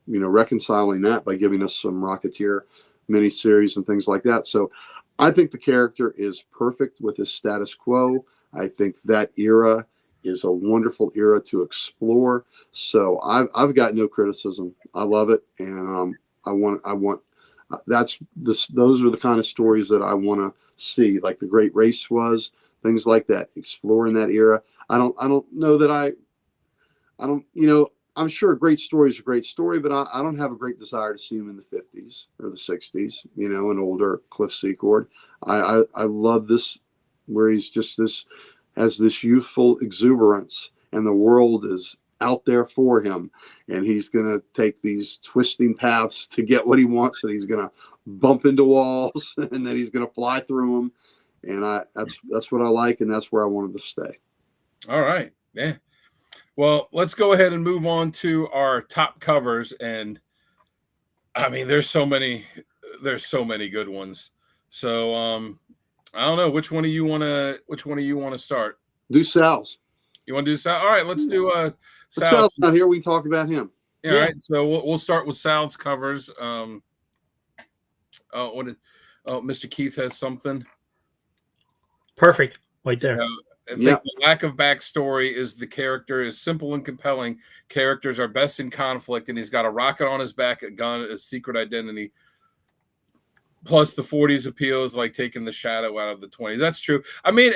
C: reconciling that by giving us some Rocketeer miniseries and things like that. So I think the character is perfect with his status quo. I think that era is a wonderful era to explore. So I've got no criticism. I love it, and I want those are the kind of stories that I want to see, like The Great Race was, things like that, exploring that era. I don't know that I don't, I'm sure a great story is a great story, but I don't have a great desire to see him in the 50s or the 60s, an older Cliff Secord. I love this, where he's just has this youthful exuberance, and the world is out there for him, and he's going to take these twisting paths to get what he wants, and he's going to bump into walls, and then he's going to fly through them. And that's what I like, and that's where I wanted to stay.
A: All right. Yeah. Well, let's go ahead and move on to our top covers. And I mean, there's so many good ones. So I don't know, which one do you want to start?
C: Do Sal's.
A: You want to do Sal? All right, let's do
C: Sal. Sal's not here. We can talk about him.
A: Yeah, all right. So we'll start with Sal's covers. Mr. Keith has something.
B: Perfect. Right there.
A: I think the lack of backstory is the character is simple and compelling. Characters are best in conflict, and he's got a rocket on his back, a gun, a secret identity. Plus, the 40s appeal is like taking the shadow out of the 20s. That's true. I mean,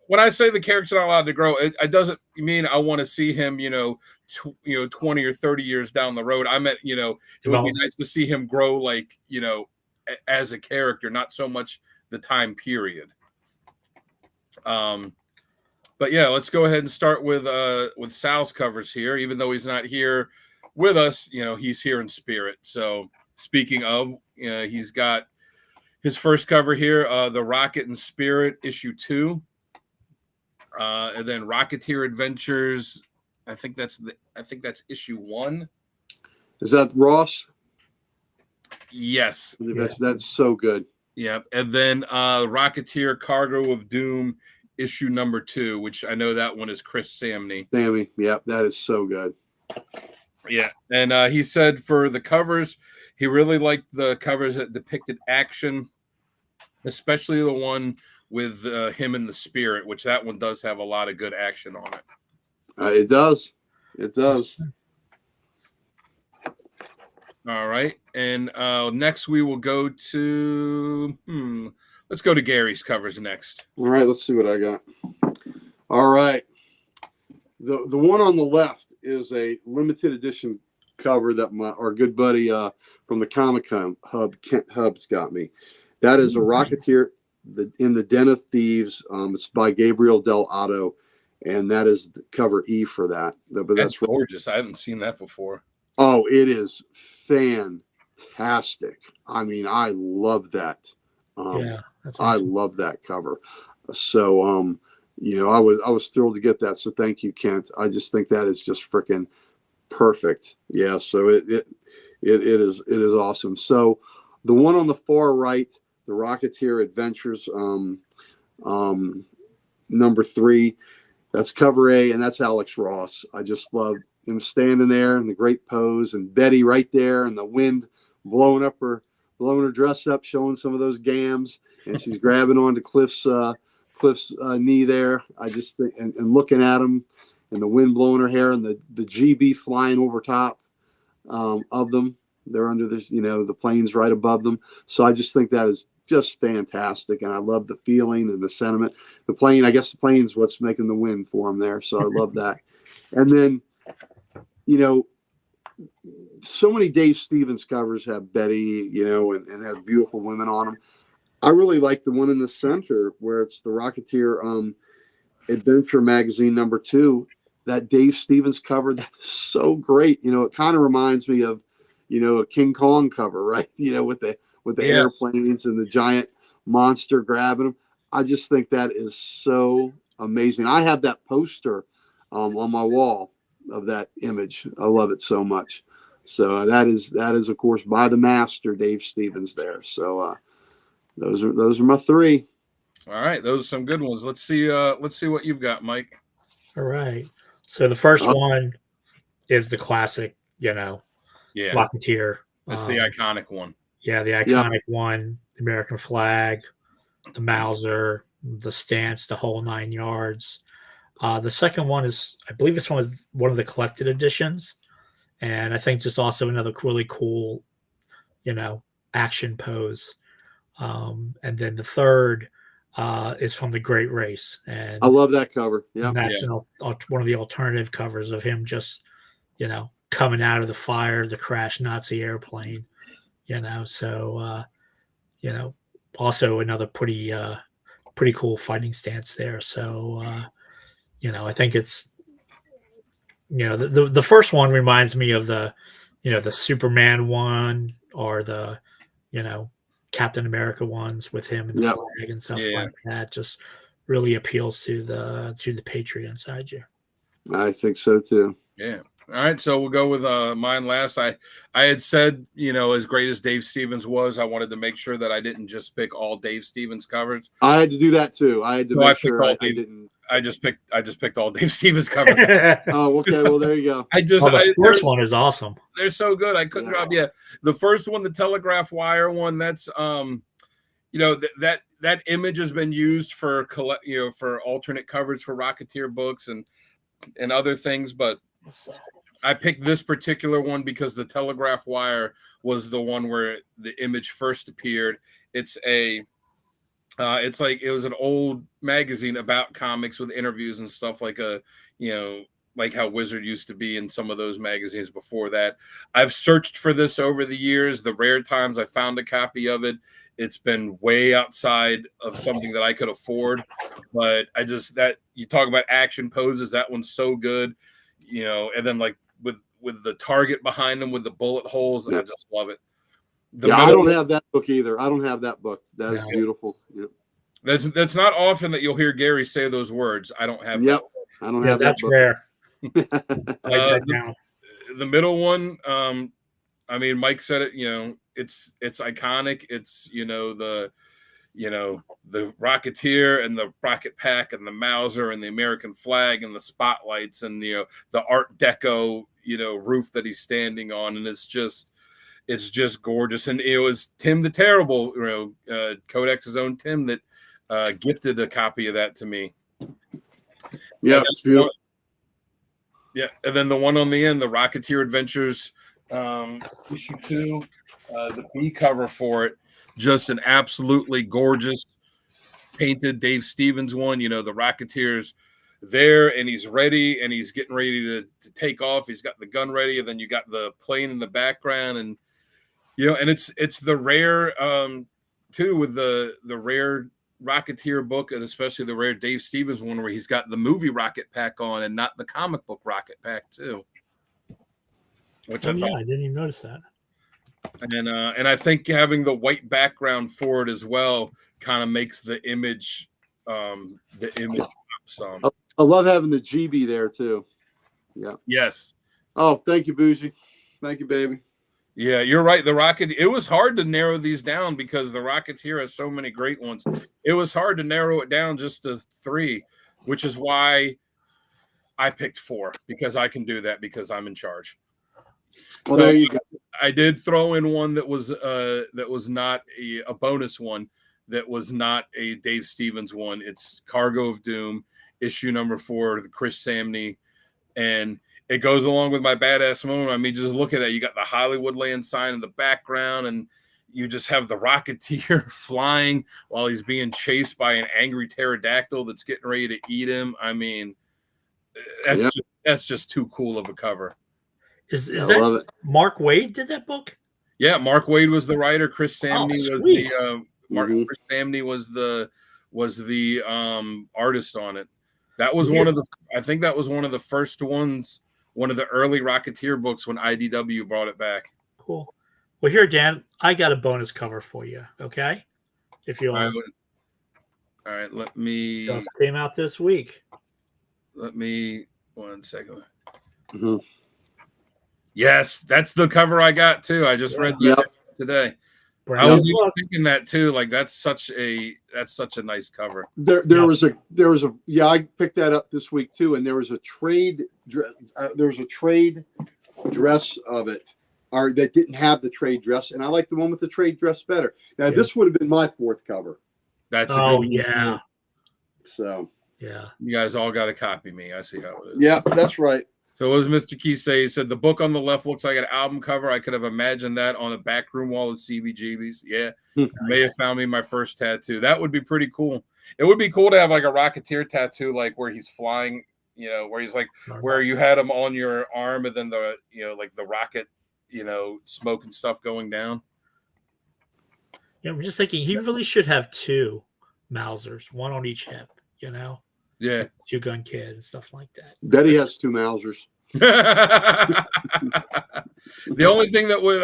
A: when I say the character's not allowed to grow, it doesn't mean I want to see him, 20 or 30 years down the road. I meant, it would be nice to see him grow, like, as a character, not so much the time period. But yeah, let's go ahead and start with Sal's covers here. Even though he's not here with us, he's here in spirit. So speaking of, he's got his first cover here, The Rocket and Spirit, issue 2. And then Rocketeer Adventures, I think that's issue 1.
C: Is that Ross?
A: Yes.
C: That's so good.
A: Yeah. And then Rocketeer Cargo of Doom, issue number 2, which I know that one is Chris Samney.
C: Yep, that is so good.
A: Yeah. And he said for the covers, he really liked the covers that depicted action, especially the one with him in the spirit, which that one does have a lot of good action on it.
C: It does.
A: All right. And next we will go to let's go to Gary's covers next.
C: All right, let's see what I got. All right. The one on the left is a limited edition cover that our good buddy from the Comic Con Hub, Kent Hubbs, got me. That is a Rocketeer. in the Den of Thieves. It's by Gabriel Del Otto, and that is the cover E for that. But
A: that's gorgeous. I haven't seen that before.
C: Oh, it is fantastic. I mean, I love that.
B: Yeah, that's
C: I
B: awesome.
C: love that cover. So, I was thrilled to get that. So thank you, Kent. I just think that is just freaking perfect. Yeah. So it is awesome. So the one on the far right, the Rocketeer Adventures, number 3, that's cover A, and that's Alex Ross. I just love him standing there in the great pose, and Betty right there, and the wind blowing her dress up, showing some of those gams, and she's grabbing onto Cliff's knee there. I just think, and looking at him, and the wind blowing her hair, and the GB flying over top of them. They're under this, the planes right above them. So I just think that is just fantastic, and I love the feeling and the sentiment. The plane, I guess the plane's what's making the wind for them there. So I love that. And then, so many Dave Stevens covers have Betty, and have beautiful women on them. I really like the one in the center where it's the Rocketeer Adventure Magazine number 2. That Dave Stevens cover, that's so great. It kind of reminds me of, a King Kong cover, right? With the
A: Yes.
C: airplanes and the giant monster grabbing them. I just think that is so amazing. I have that poster on my wall of that image. I love it so much. So that is of course by the master Dave Stevens there. So those are my 3.
A: All right, those are some good ones. Let's see what you've got, Mike.
B: All right. So the first one is the classic, Rocketeer.
A: That's the iconic one.
B: Yeah, the iconic one, the American flag, the Mauser, the stance, the whole 9 yards. The second one is, I believe this one was one of the collected editions. And I think just also another really cool, action pose. And then the third is from The Great Race. And
C: I love that cover. Yeah.
B: That's one of the alternative covers of him just, coming out of the fire, the crashed Nazi airplane, so, also another pretty cool fighting stance there. So, I think it's, the first one reminds me of the Superman one or the, Captain America ones with him and the flag and stuff like that. Just really appeals to the patriot inside you.
C: I think so too.
A: Yeah. All right, so we'll go with mine last. I had said, as great as Dave Stevens was, I wanted to make sure that I didn't just pick all Dave Stevens covers.
C: I had to do that too. I had to make sure I didn't.
A: I just picked all Dave Stevens covers.
C: Oh, okay. Well, there you go.
B: The first one is awesome.
A: They're so good. I couldn't drop. Yeah, the first one, the Telegraph Wire one. That's that image has been used for for alternate covers for Rocketeer books and other things, but I picked this particular one because the Telegraph Wire was the one where the image first appeared. It's like it was an old magazine about comics with interviews and stuff like like how Wizard used to be in some of those magazines before that. I've searched for this over the years. The rare times I found a copy of it, it's been way outside of something that I could afford. But that you talk about action poses, that one's so good, and then like with the target behind them with the bullet holes, I just love it.
C: I don't have that book either. I don't have that book. That is beautiful. Yep.
A: That's not often that you'll hear Gary say those words. I don't have that.
C: I don't have
B: that's
C: that book.
B: rare.
A: The middle one, I mean, Mike said it, it's iconic. It's, the Rocketeer and the Rocket Pack and the Mauser and the American flag and the spotlights and, the Art Deco, roof that he's standing on. And it's just gorgeous. And it was Tim the Terrible, Kodak's own Tim that gifted a copy of that to me.
C: Yeah, it's beautiful.
A: Yeah, and then the one on the end, the Rocketeer Adventures issue 2, the B cover for it, just an absolutely gorgeous painted Dave Stevens one. The Rocketeer's there and he's ready and he's getting ready to take off. He's got the gun ready, and then you got the plane in the background, and and it's the rare too, with the rare Rocketeer book, and especially the rare Dave Stevens one where he's got the movie Rocket Pack on and not the comic book Rocket Pack too. Which I
B: didn't even notice that.
A: And I think having the white background for it as well kind of makes the image some.
C: I love having the GB there too. Yeah.
A: Yes.
C: Oh, thank you, Bougie. Thank you, baby.
A: Yeah, you're right. It was hard to narrow these down because the Rocketeer has so many great ones. It was hard to narrow it down just to 3, which is why I picked 4, because I can do that because I'm in charge.
C: Well, there you go.
A: I did throw in one that was not a bonus one, that was not a Dave Stevens one. It's Cargo of Doom, issue number 4, the Chris Samney, and it goes along with my badass moment. I mean, just look at that. You got the Hollywoodland sign in the background, and you just have the Rocketeer flying while he's being chased by an angry pterodactyl that's getting ready to eat him. I mean, that's just too cool of a cover.
B: Is that Mark Waid did that book?
A: Yeah, Mark Waid was the writer. Chris Samney Chris Samney was the artist on it. That was I think that was one of the first ones, one of the early Rocketeer books when IDW brought it back.
B: Cool. Well, here, Dan, I got a bonus cover for you. Okay, if you want.
A: All right, let me.
B: Just came out this week.
A: Let me 1 second.
C: Mm-hmm.
A: Yes, that's the cover I got too. I just read that today. I was even thinking that too. Like that's such a nice cover.
C: There was a I picked that up this week too, and there was a trade dress of it, or that didn't have the trade dress, and I like the one with the trade dress better. Now this would have been my 4th cover.
A: That's a good one.
B: Yeah.
C: So
B: yeah,
A: you guys all got to copy me. I see how it is.
C: Yeah, that's right.
A: So what does Mr. Key say? He said, the book on the left looks like an album cover. I could have imagined that on a backroom wall of CBGB's. Yeah.
C: Nice.
A: May have found me my first tattoo. That would be pretty cool. It would be cool to have like a Rocketeer tattoo, like where he's flying, where he's like, where you had him on your arm and then the, like the rocket, smoke and stuff going down.
B: Yeah, I'm just thinking he really should have 2 Mausers, one on each hip, Yeah. 2-gun kid and stuff like that.
C: Bet he has 2 Mausers.
A: The only thing that would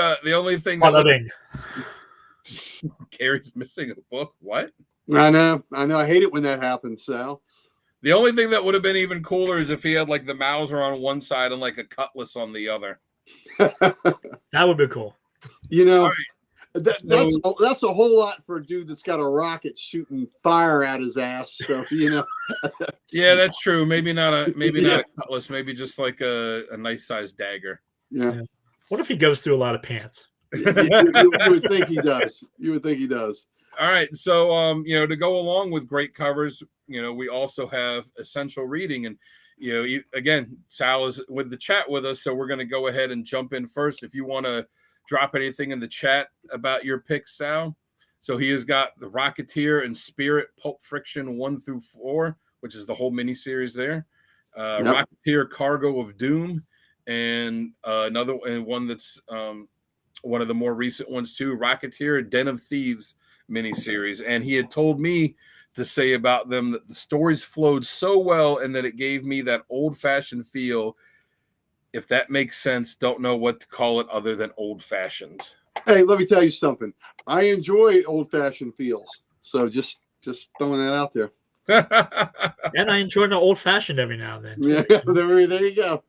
A: Gary's missing a book. What?
C: I know. I hate it when that happens, Sal.
A: The only thing that would have been even cooler is if he had like the Mauser on one side and like a cutlass on the other.
B: That would be cool.
C: That's a whole lot for a dude that's got a rocket shooting fire at his ass. So
A: Yeah, that's true. Maybe not a cutlass. Maybe just like a nice sized dagger.
C: Yeah.
B: What if he goes through a lot of pants?
C: You would think he does.
A: All right. So to go along with great covers, we also have essential reading, and again, Sal is with the chat with us, so we're going to go ahead and jump in first. If you want to drop anything in the chat about your picks, Sal. So he has got the Rocketeer and Spirit Pulp Friction 1 through 4, which is the whole miniseries there. Rocketeer Cargo of Doom, and another one that's one of the more recent ones too, Rocketeer Den of Thieves miniseries. And he had told me to say about them that the stories flowed so well and that it gave me that old-fashioned feel. If that makes sense, don't know what to call it other than old-fashioned.
C: Hey, let me tell you something. I enjoy old-fashioned feels. So just throwing that out there.
B: And I enjoy an old-fashioned every now and then.
C: Yeah, there you go.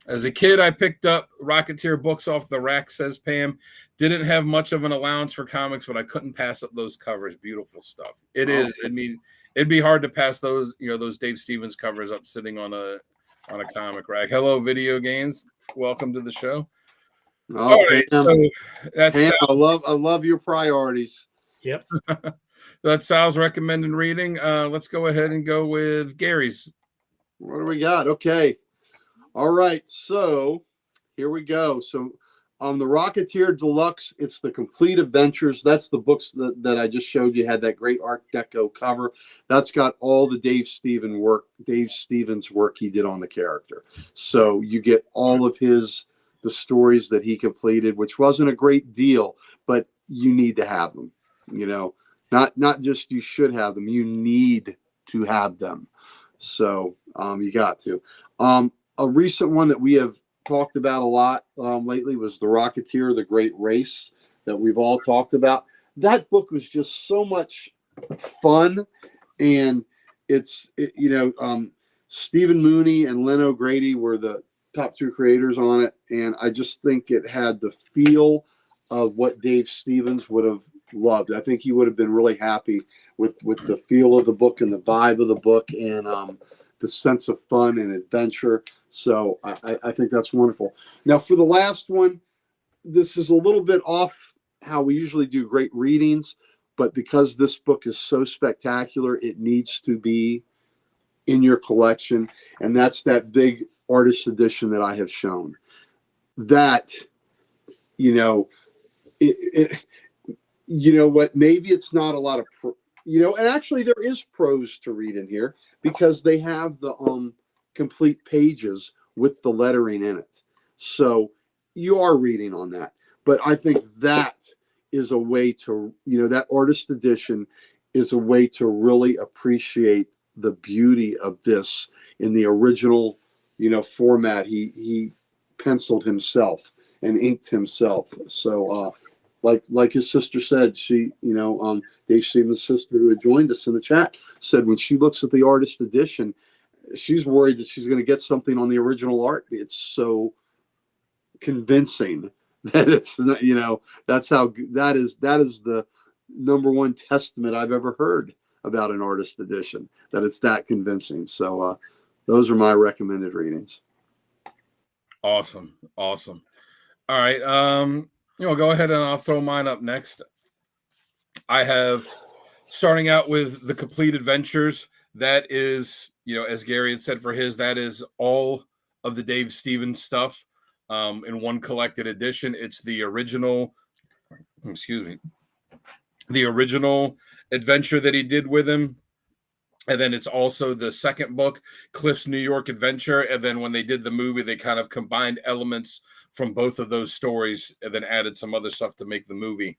A: As a kid, I picked up Rocketeer books off the rack, says Pam. Didn't have much of an allowance for comics, but I couldn't pass up those covers. Beautiful stuff. It is. I mean, it'd be hard to pass those, those Dave Stevens covers up sitting on a comic rack. Hello, video games. Welcome to the show.
C: All right, so that's Pam, I love your priorities.
B: Yep.
A: That's Sal's recommended reading. Let's go ahead and go with Gary's.
C: What do we got? Okay. All right. So here we go. So on the Rocketeer Deluxe, it's the Complete Adventures. That's the books that I just showed you. Had that great Art Deco cover. That's got all the Dave Stevens work he did on the character. So you get all of the stories that he completed, which wasn't a great deal, but you need to have them. Not just you should have them, you need to have them. So you got to. A recent one that we have talked about a lot lately was The Rocketeer, The Great Race, that we've all talked about. That book was just so much fun, and Stephen Mooney and Len O'Grady were the top two creators on it, and I just think it had the feel of what Dave Stevens would have loved. I think he would have been really happy with the feel of the book and the vibe of the book, and the sense of fun and adventure. So I think that's wonderful. Now for the last one, this is a little bit off how we usually do great readings, but because this book is so spectacular, it needs to be in your collection, and that's that big artist edition that I have shown. That, what, maybe it's not a lot of and actually there is prose to read in here because they have the complete pages with the lettering in it, so you are reading on that. But I think that is a way to, that artist edition is a way to really appreciate the beauty of this in the original, format. He penciled himself and inked himself. So, like his sister said, she, Dave Stevens' sister who had joined us in the chat said when she looks at the artist edition, she's worried that she's going to get something on the original art. It's so convincing that it's not, that's how that is the number one testament I've ever heard about an artist edition, that it's that convincing. So those are my recommended readings.
A: Awesome. All right. Go ahead and I'll throw mine up next. I have, starting out with The Complete Adventures. That is, as Gary had said for his, that is all of the Dave Stevens stuff in one collected edition. It's the original, the original adventure that he did with him. And then it's also the second book, Cliff's New York Adventure. And then when they did the movie, they kind of combined elements from both of those stories and then added some other stuff to make the movie.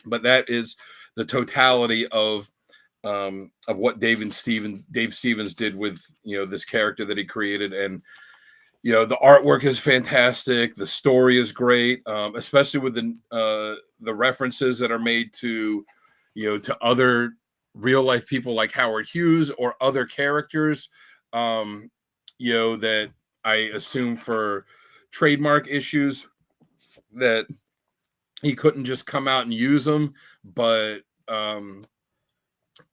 A: But that is the totality of what Dave Stevens did with, this character that he created. And, the artwork is fantastic. The story is great, especially with the references that are made to, to other real life people like Howard Hughes or other characters, that I assume for trademark issues that he couldn't just come out and use them. But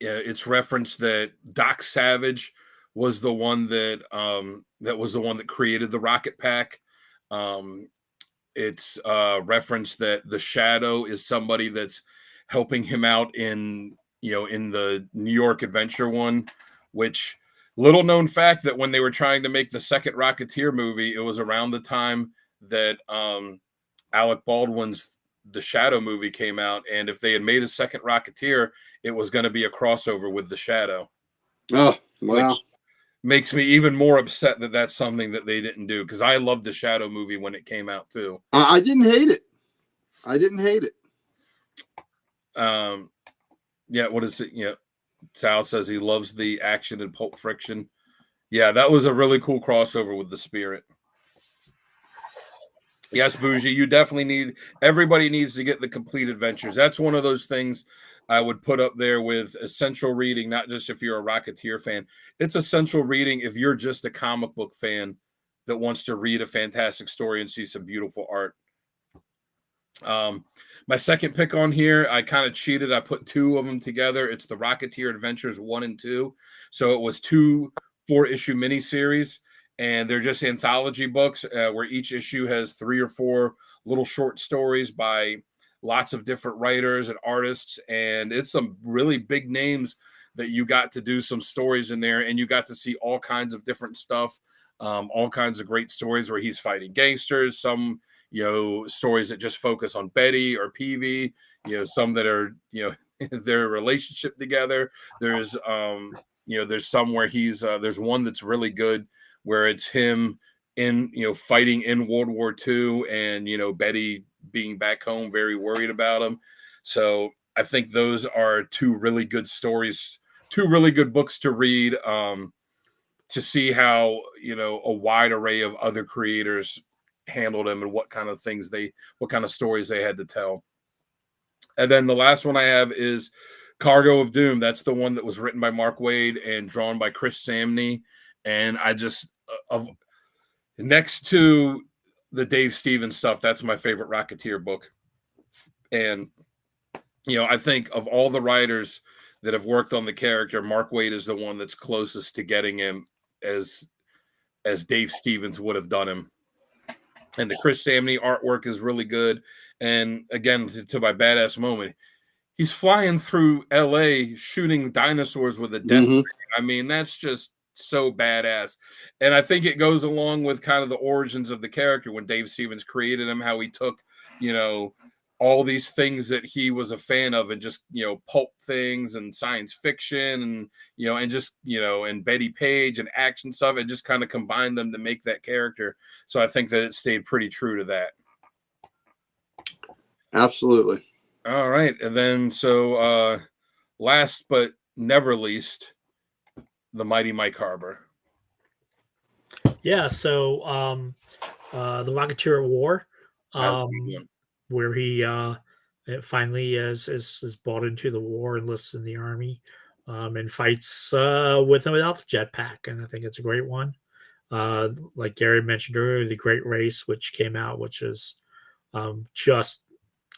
A: it's referenced that Doc Savage was the one that created the Rocket Pack. It's referenced that the Shadow is somebody that's helping him out in the New York Adventure one, which, little known fact, that when they were trying to make the second Rocketeer movie, it was around the time that Alec Baldwin's The Shadow movie came out. And if they had made a second Rocketeer, it was going to be a crossover with The Shadow.
C: Oh, wow.
A: Which makes me even more upset that that's something that they didn't do, because I loved The Shadow movie when it came out too.
C: I didn't hate it.
A: Yeah, what is it? Yeah, Sal says he loves the action and Pulp Friction. Yeah, that was a really cool crossover with The Spirit. Yes, Bougie, everybody needs to get The Complete Adventures. That's one of those things I would put up there with essential reading, not just if you're a Rocketeer fan. It's essential reading if you're just a comic book fan that wants to read a fantastic story and see some beautiful art. My second pick on here, I kind of cheated. I put two of them together. It's the Rocketeer Adventures 1 and 2. So it was 2 4-issue miniseries, and they're just anthology books where each issue has 3 or 4 little short stories by lots of different writers and artists. And it's some really big names that you got to do some stories in there, and you got to see all kinds of different stuff, all kinds of great stories where he's fighting gangsters, some stories that just focus on Betty or Peavy, some that are, their relationship together. There's, there's some where there's one that's really good where it's him in, fighting in World War II and, Betty being back home, very worried about him. So I think those are two really good stories, two really good books to read, to see how, a wide array of other creators handled them and what kind of stories they had to tell. And then the last one I have is Cargo of Doom. That's the one that was written by Mark Waid and drawn by Chris Samney. And I just, next to the Dave Stevens stuff, that's my favorite Rocketeer book. And, I think of all the writers that have worked on the character, Mark Waid is the one that's closest to getting him as Dave Stevens would have done him. And the Chris Samney artwork is really good. And again, to my badass moment, he's flying through LA shooting dinosaurs with a death ray. I mean, that's just so badass. And I think it goes along with kind of the origins of the character when Dave Stevens created him, how he took, all these things that he was a fan of and just, pulp things and science fiction and, and just, and Betty Page and action stuff, and just kind of combined them to make that character. So I think that it stayed pretty true to that.
C: Absolutely.
A: All right. And then, so last but never least, the Mighty Mike Harbor.
B: Yeah. So the Rocketeer at War, where he finally is brought into the war, enlists in the army, and fights with and without the jetpack. And I think it's a great one. Like Gary mentioned earlier, The Great Race, which came out, which is just,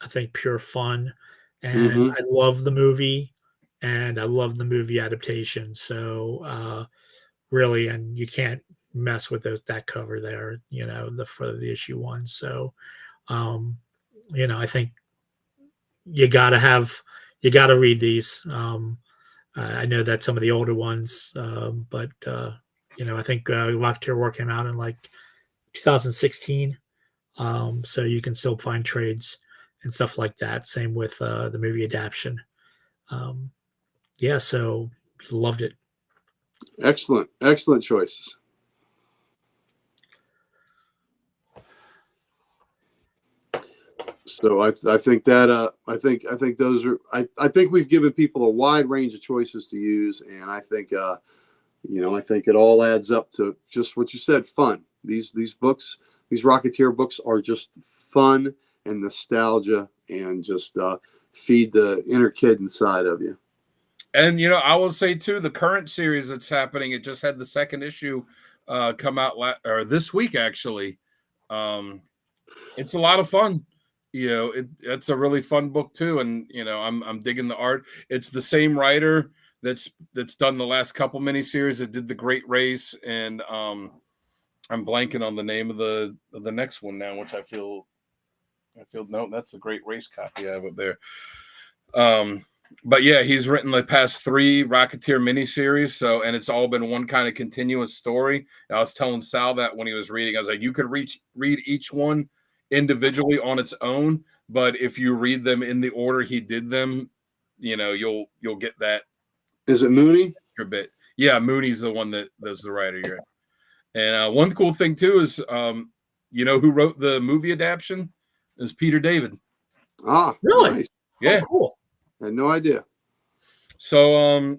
B: I think, pure fun. And I love the movie, and I love the movie adaptation. So really, and you can't mess with that cover there, for the issue 1. So I think you gotta read these. I know that some of the older ones, but I think Rocketeer War came out in like 2016, so you can still find trades and stuff like that. Same with the movie adaptation. So loved it.
C: Excellent choices. So I think that I think those are I think we've given people a wide range of choices to use, and I think I think it all adds up to just what you said, fun. These books, these Rocketeer books, are just fun and nostalgia, and just feed the inner kid inside of you.
A: And I will say too, the current series that's happening, it just had the second issue come out this week actually. It's a lot of fun. It's a really fun book too, and I'm digging the art. It's the same writer that's done the last couple miniseries that did The Great Race, and I'm blanking on the name of the next one now, which I feel no, that's the Great Race copy I have up there. But yeah, he's written the past 3 Rocketeer miniseries, and it's all been one kind of continuous story. I was telling Sal that when he was reading, I was like, you could read each one individually on its own, but if you read them in the order he did them, you'll get that.
C: Is it Mooney?
A: Extra bit. Yeah, Mooney's the one that's the writer here. And one cool thing too is, who wrote the movie adaptation? Is Peter David.
C: Ah,
B: really?
C: Nice.
A: Yeah,
B: oh, cool.
C: I had no idea.
A: So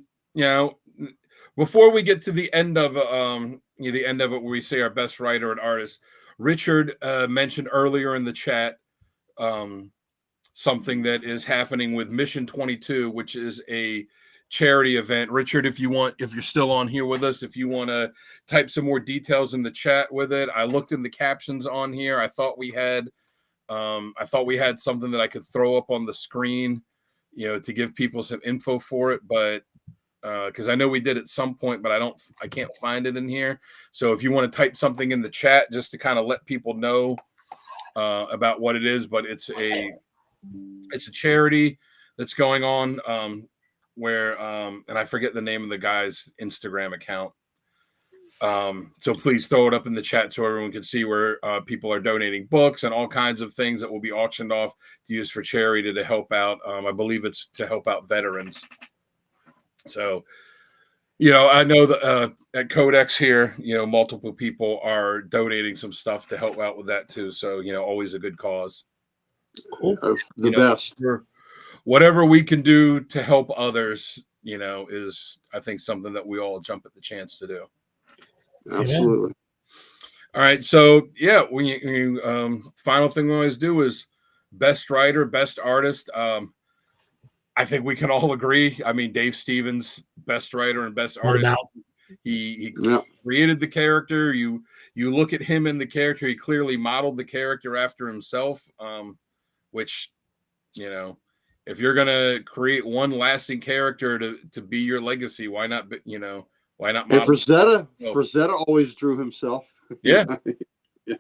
A: before we get to the end of the end of it, where we say our best writer and artist, Richard mentioned earlier in the chat something that is happening with Mission 22, which is a charity event. Richard, if you're still on here with us, if you want to type some more details in the chat with it. I looked in the captions on here. I thought we had something that I could throw up on the screen, to give people some info for it, but because I know we did at some point, but I can't find it in here. So if you want to type something in the chat just to kind of let people know about what it is, but it's a charity that's going on where and I forget the name of the guy's Instagram account. So please throw it up in the chat so everyone can see where people are donating books and all kinds of things that will be auctioned off to use for charity to help out. I believe it's to help out veterans. So, I know that at Codex here, multiple people are donating some stuff to help out with that too. So, always a good cause.
B: Cool.
C: The best.
A: whatever we can do to help others, is I think something that we all jump at the chance to do.
C: Absolutely.
A: All right, so yeah, final thing we always do is best writer, best artist. I think we can all agree. I mean, Dave Stevens, best writer and best artist. He created the character. You look at him in the character. He clearly modeled the character after himself. Which, if you're gonna create one lasting character to be your legacy, why not? Why not?
C: And Frazetta always drew himself.
A: Yeah.
C: Yeah.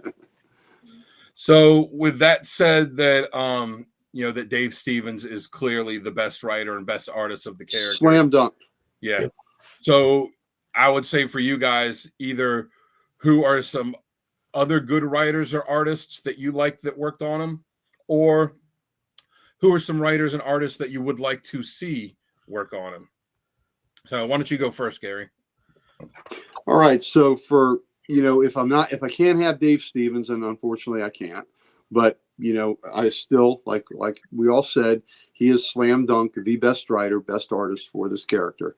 A: So with that said, that that Dave Stevens is clearly the best writer and best artist of the character.
C: Slam dunk.
A: Yeah. So I would say for you guys, either who are some other good writers or artists that you like that worked on them, or who are some writers and artists that you would like to see work on them. So why don't you go first, Gary?
C: All right. So for, if I can't have Dave Stevens, and unfortunately I can't, but I still like we all said, he is slam dunk, the best writer, best artist for this character.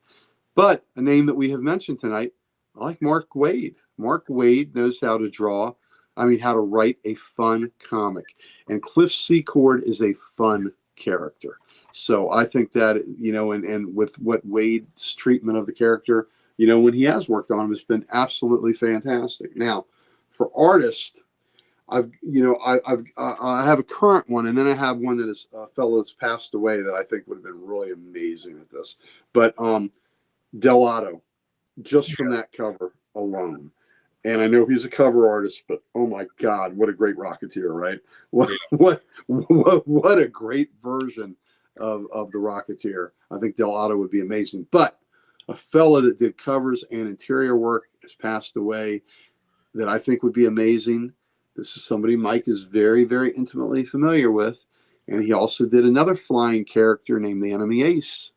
C: But a name that we have mentioned tonight, I like Mark Waid. Mark Waid knows how to how to write a fun comic. And Cliff Secord is a fun character. So I think that, and with what Wade's treatment of the character, when he has worked on him, it's been absolutely fantastic. Now, for artists, I have a current one, and then I have one that is a fellow that's passed away that I think would have been really amazing at this. But Delato, just from that cover alone. And I know he's a cover artist, but oh my God, what a great Rocketeer, right? What a great version of the Rocketeer. I think Delato would be amazing. But a fella that did covers and interior work has passed away that I think would be amazing. This is somebody Mike is very, very intimately familiar with. And he also did another flying character named the Enemy Ace.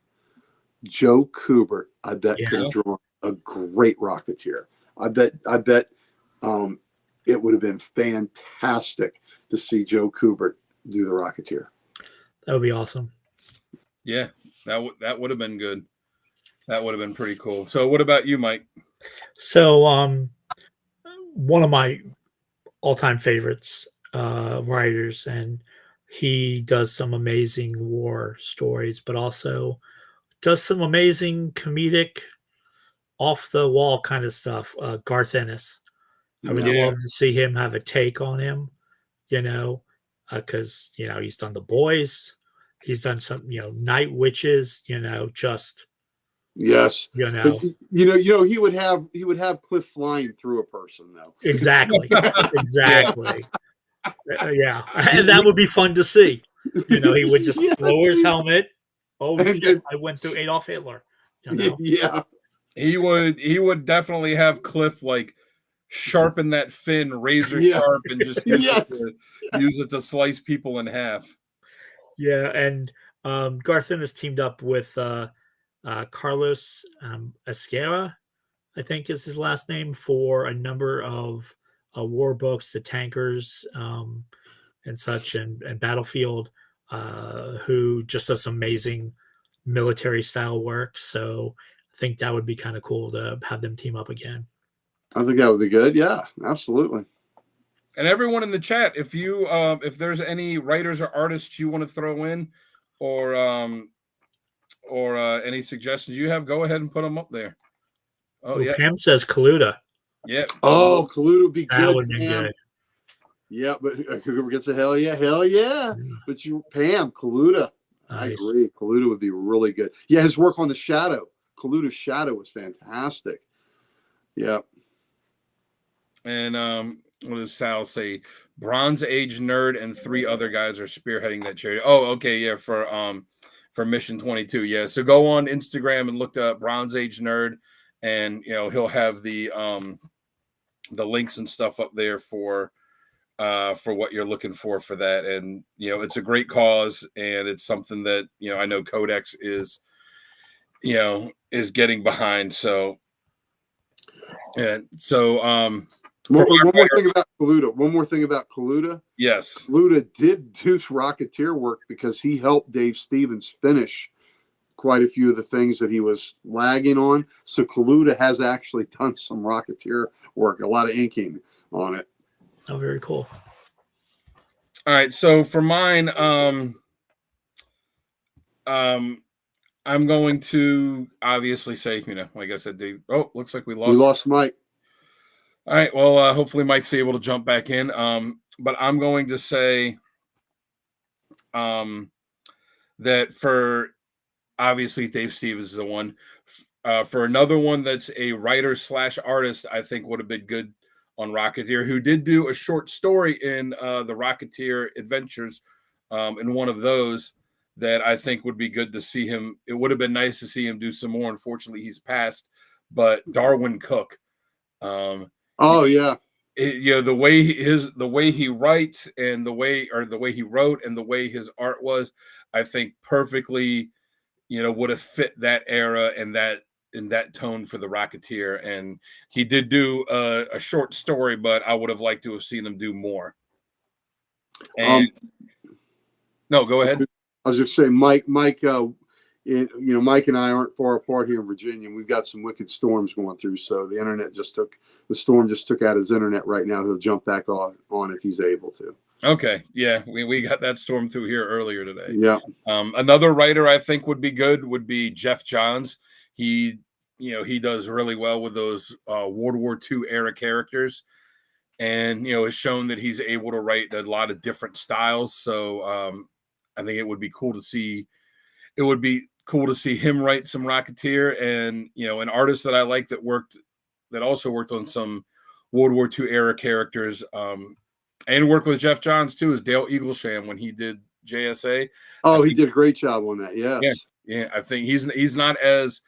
C: Joe Kubert, I bet, could have drawn a great Rocketeer. I bet it would have been fantastic to see Joe Kubert do the Rocketeer.
B: That would be awesome.
A: Yeah, that would have been good. That would have been pretty cool. So what about you, Mike?
B: So one of my all-time favorites writers, and he does some amazing war stories, but also does some amazing comedic off the wall kind of stuff. Garth Ennis. I would love to see him have a take on him, because he's done The Boys, he's done some Night Witches, just
C: yes, but, he would have Cliff flying through a person though.
B: Exactly. Yeah, and that would be fun to see. He would just lower his helmet. Oh shit! I went through Adolf Hitler.
C: Yeah.
A: He would definitely have Cliff sharpen that fin razor sharp and just use it to slice people in half.
B: Yeah, and Garth Ennis teamed up with Carlos Esquerra, I think is his last name, for a number of war books, The Tankers and such, and Battlefield, who just does some amazing military style work. So I think that would be kind of cool to have them team up again.
C: I think that would be good. Yeah, absolutely.
A: And everyone in the chat, if there's any writers or artists you want to throw in, or any suggestions you have, go ahead and put them up there. Oh, yeah.
B: Pam says Kaluta.
A: Yeah.
C: Oh, Kaluta would be good.
B: That would be good.
C: Yeah, but whoever gets a hell yeah. But Pam, Kaluta. Nice. I agree. Kaluta would be really good. Yeah, his work on the Shadow. Kaluta's Shadow was fantastic. Yeah.
A: And what does Sal say? Bronze Age Nerd and 3 other guys are spearheading that charity. Oh, okay, yeah, for Mission 22. Yeah, so go on Instagram and look up Bronze Age Nerd, and he'll have the links and stuff up there for what you're looking for that. And it's a great cause, and it's something that I know Codex is getting behind. So and so
C: One more thing about Kaluta.
A: Yes.
C: Kaluta did do Rocketeer work because he helped Dave Stevens finish quite a few of the things that he was lagging on. So Kaluta has actually done some Rocketeer work, a lot of inking on it.
B: Oh, very cool.
A: All right, so for mine, I'm going to obviously say, like I said, Dave. Oh, looks like we lost
C: Mike.
A: All right, well, hopefully Mike's able to jump back in. But I'm going to say that for obviously Dave Stevens is the one. For another one that's a writer / artist, I think would have been good on Rocketeer, who did do a short story in the Rocketeer Adventures, in one of those that I think would be good to see him. It would have been nice to see him do some more. Unfortunately, he's passed. But Darwin Cook,
C: yeah,
A: the way he writes and the way he wrote and the way his art was, I think perfectly, would have fit that era and that tone for the Rocketeer. And he did do a short story, but I would have liked to have seen him do more. And no, go ahead.
C: I was just saying, Mike, Mike and I aren't far apart here in Virginia. We've got some wicked storms going through, so the storm just took out his internet right now. He'll jump back on if he's able to.
A: Okay, yeah, we got that storm through here earlier today.
C: Yeah.
A: Another writer I think would be good would be Jeff Johns. He does really well with those World War II era characters, and has shown that he's able to write a lot of different styles. So I think it would be cool to see. It would be cool to see him write some Rocketeer, and an artist that I like that also worked on some World War II era characters, and worked with Jeff Johns too, is Dale Eaglesham when he did JSA.
C: Oh, he did a great job on that. Yes.
A: Yeah. I think he's not as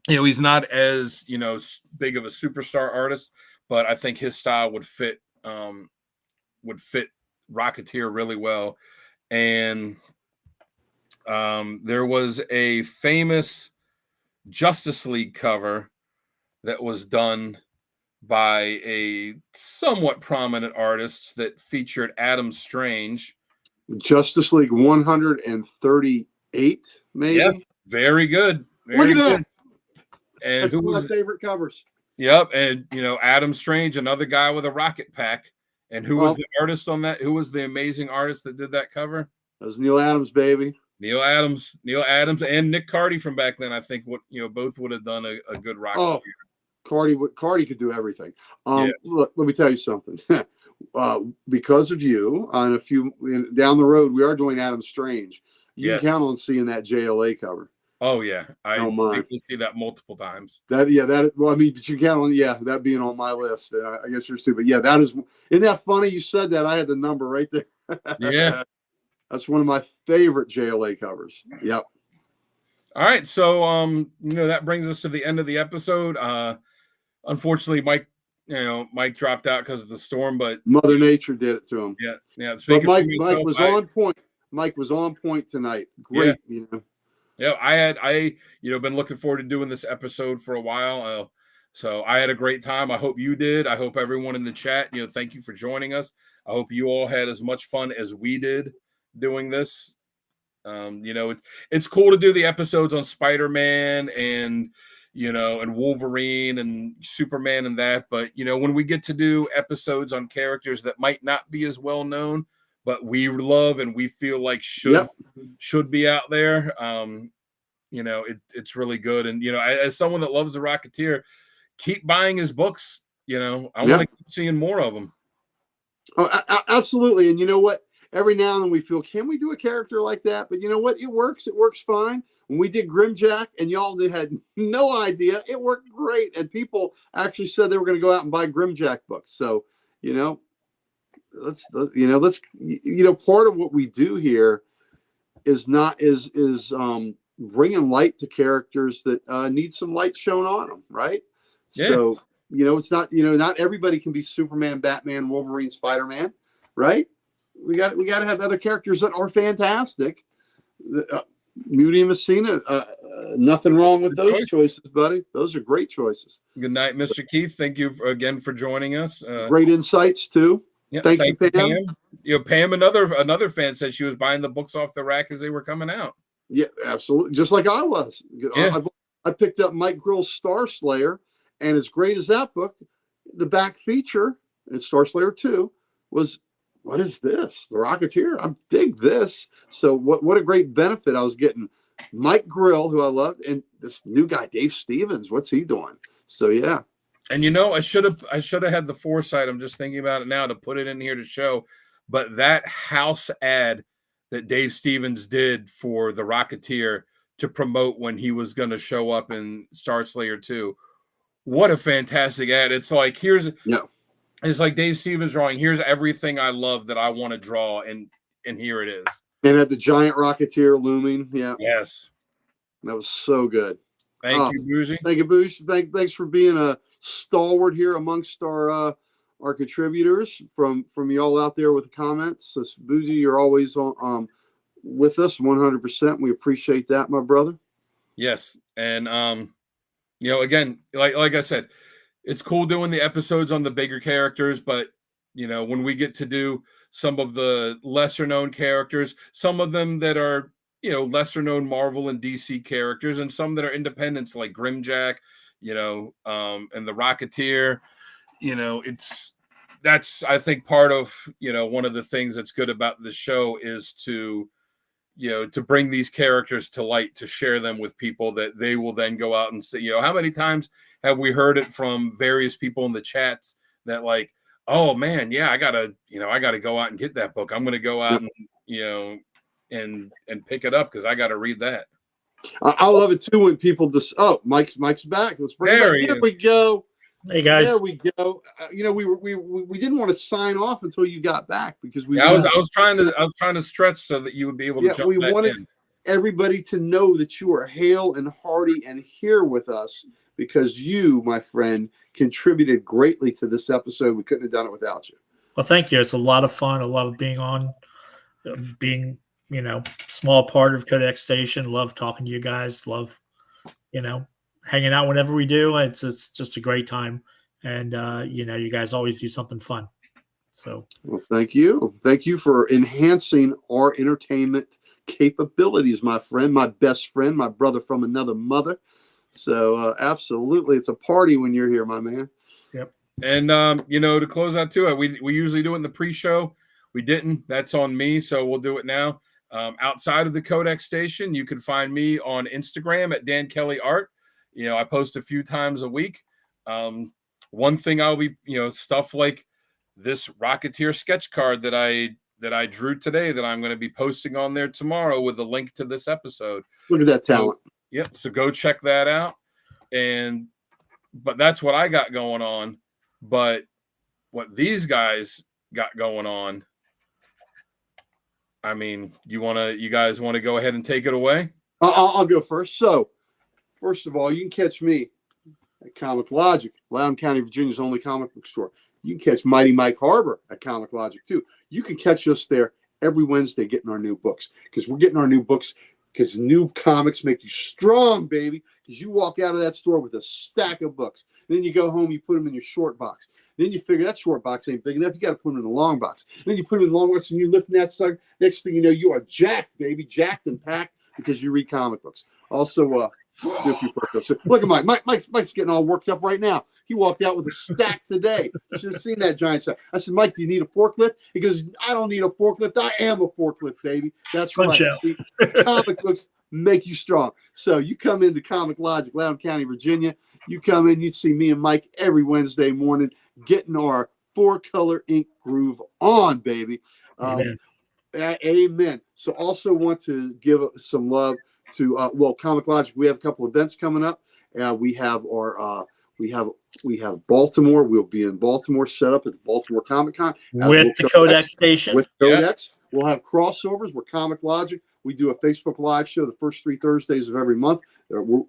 A: he's not as big of a superstar artist, but I think his style would fit Rocketeer really well. And there was a famous Justice League cover that was done by a somewhat prominent artist that featured Adam Strange.
C: Justice League 138, maybe.
A: Yes, very good.
C: Look at that.
A: And
C: that's one of my favorite covers.
A: Yep, and Adam Strange, another guy with a rocket pack. And who was the artist on that? Who was the amazing artist that did that cover?
C: That was Neil Adams, baby.
A: Neil Adams, and Nick Cardy from back then. I think both would have done a good Rocketeer.
C: Cardy could do everything. Look, let me tell you something. Because of you, on down the road, we are doing Adam Strange. You can count on seeing that JLA cover.
A: Oh yeah, I think we'll see that multiple times.
C: But you count on that being on my list. I guess you're stupid. Yeah, isn't that funny? You said that. I had the number right there.
A: Yeah,
C: that's one of my favorite JLA covers. Yep.
A: All right, so that brings us to the end of the episode. Unfortunately, Mike dropped out because of the storm, but
C: Mother Nature did it to him.
A: Yeah.
C: But Mike was on point. Mike was on point tonight. Great.
A: Yeah, I been looking forward to doing this episode for a while. So I had a great time. I hope you did. I hope everyone in the chat, thank you for joining us. I hope you all had as much fun as we did doing this. It's cool to do the episodes on Spider-Man and and Wolverine and Superman and that. But, when we get to do episodes on characters that might not be as well known, but we love and we feel like should be out there, it's really good. And, as someone that loves the Rocketeer, keep buying his books. I want to keep seeing more of them.
C: Oh, absolutely. And you know what? Every now and then we feel, can we do a character like that? But you know what? It works. It works fine. When we did Grimjack and y'all had no idea, it worked great. And people actually said they were going to go out and buy Grimjack books. So, let's part of what we do here is bringing light to characters that need some light shown on them. Right. Yeah. So, it's not, not everybody can be Superman, Batman, Wolverine, Spider-Man. Right. We got to have other characters that are fantastic. Muti and Messina, nothing wrong with those choices, buddy. Those are great choices.
A: Good night, Mr. Keith. Thank you again for joining us.
C: Great insights too.
A: Yeah,
C: thank you, Pam.
A: You know, Pam, another fan said she was buying the books off the rack as they were coming out.
C: Yeah, absolutely. Just like I was.
A: Yeah.
C: I picked up Mike Grill's Star Slayer, and as great as that book, the back feature in Star Slayer 2 was, what is this? The Rocketeer. I dig this. So what a great benefit I was getting. Mike Grill, who I loved, and this new guy, Dave Stevens. What's he doing? So yeah.
A: And you know, I should have had the foresight. I'm just thinking about it now to put it in here to show. But that house ad that Dave Stevens did for the Rocketeer to promote when he was going to show up in Star Slayer 2. What a fantastic ad. It's like, it's like Dave Stevens drawing, here's everything I love that I want to draw, and here it is.
C: And at the giant Rocketeer looming. Yeah.
A: Yes.
C: That was so good.
A: Thank you, Bougie.
C: Thank you, Bougie. Thanks for being a stalwart here amongst our contributors from y'all out there with the comments. So, Bougie, you're always on with us 100%. We appreciate that, my brother.
A: Yes. And you know, again, like I said, it's cool doing the episodes on the bigger characters, but you know, when we get to do some of the lesser known characters, some of them that are, you know, lesser known Marvel and DC characters, and some that are independents like Grimjack, you know, and the Rocketeer, you know, that's I think part of, you know, one of the things that's good about the show is to, you know, to bring these characters to light, to share them with people that they will then go out and say, you know, how many times have we heard it from various people in the chats that like, oh man, yeah, I gotta go out and get that book. I'm going to go out and, you know, and pick it up because I got to read that.
C: I love it too when people just, Mike's back. Let's bring it back. Here we go.
B: Hey guys,
C: there we go. You know, we didn't want to sign off until you got back because
A: I was trying to stretch so that you would be able to jump back
C: wanted
A: in.
C: Everybody to know that you are hale and hearty and here with us because you, my friend, contributed greatly to this episode. We couldn't have done it without you.
B: Well, thank you. It's a lot of fun. I love being on, being, you know, small part of Codex Station. Love talking to you guys. Love, you know, hanging out whenever we do. It's just a great time. And, you know, you guys always do something fun. So,
C: well, thank you. Thank you for enhancing our entertainment capabilities, my friend, my best friend, my brother from another mother. So absolutely. It's a party when you're here, my man.
B: Yep.
A: And, you know, to close out too, we usually do it in the pre-show. We didn't. That's on me. So we'll do it now. Outside of the Codex Station, you can find me on Instagram at Dan Kelly Art. You know, I post a few times a week. One thing I'll be, you know, stuff like this Rocketeer sketch card that I drew today that I'm going to be posting on there tomorrow with a link to this episode.
C: Look at that talent.
A: Yep. So go check that out. But that's what I got going on. But what these guys got going on, I mean, you guys want to go ahead and take it away?
C: I'll go first. So, first of all, you can catch me at Comic Logic, Loudoun County, Virginia's only comic book store. You can catch Mighty Mike Harbor at Comic Logic too. You can catch us there every Wednesday getting our new books because we're getting our new books because new comics make you strong, baby. Because you walk out of that store with a stack of books. Then you go home, you put them in your short box. Then you figure that short box ain't big enough. You got to put them in the long box. Then you put them in the long box and you lift that sucker. Next thing you know, you are jacked, baby, jacked and packed because you read comic books. Also, do a few push-ups. Look at Mike. Mike's getting all worked up right now. He walked out with a stack today. You should have seen that giant stack. I said, Mike, do you need a forklift? He goes, I don't need a forklift. I am a forklift, baby. That's right. See, comic books make you strong. So you come into Comic Logic, Loudoun County, Virginia. You come in, you see me and Mike every Wednesday morning getting our 4-color ink groove on, baby. Amen. So also want to give some love to Comic Logic. We have a couple events coming up. We have our we have Baltimore. We'll be in Baltimore, set up at the Baltimore Comic Con
B: with the Codex Station.
C: With Codex, we'll have crossovers. We're Comic Logic. We do a Facebook Live show the first 3 Thursdays of every month.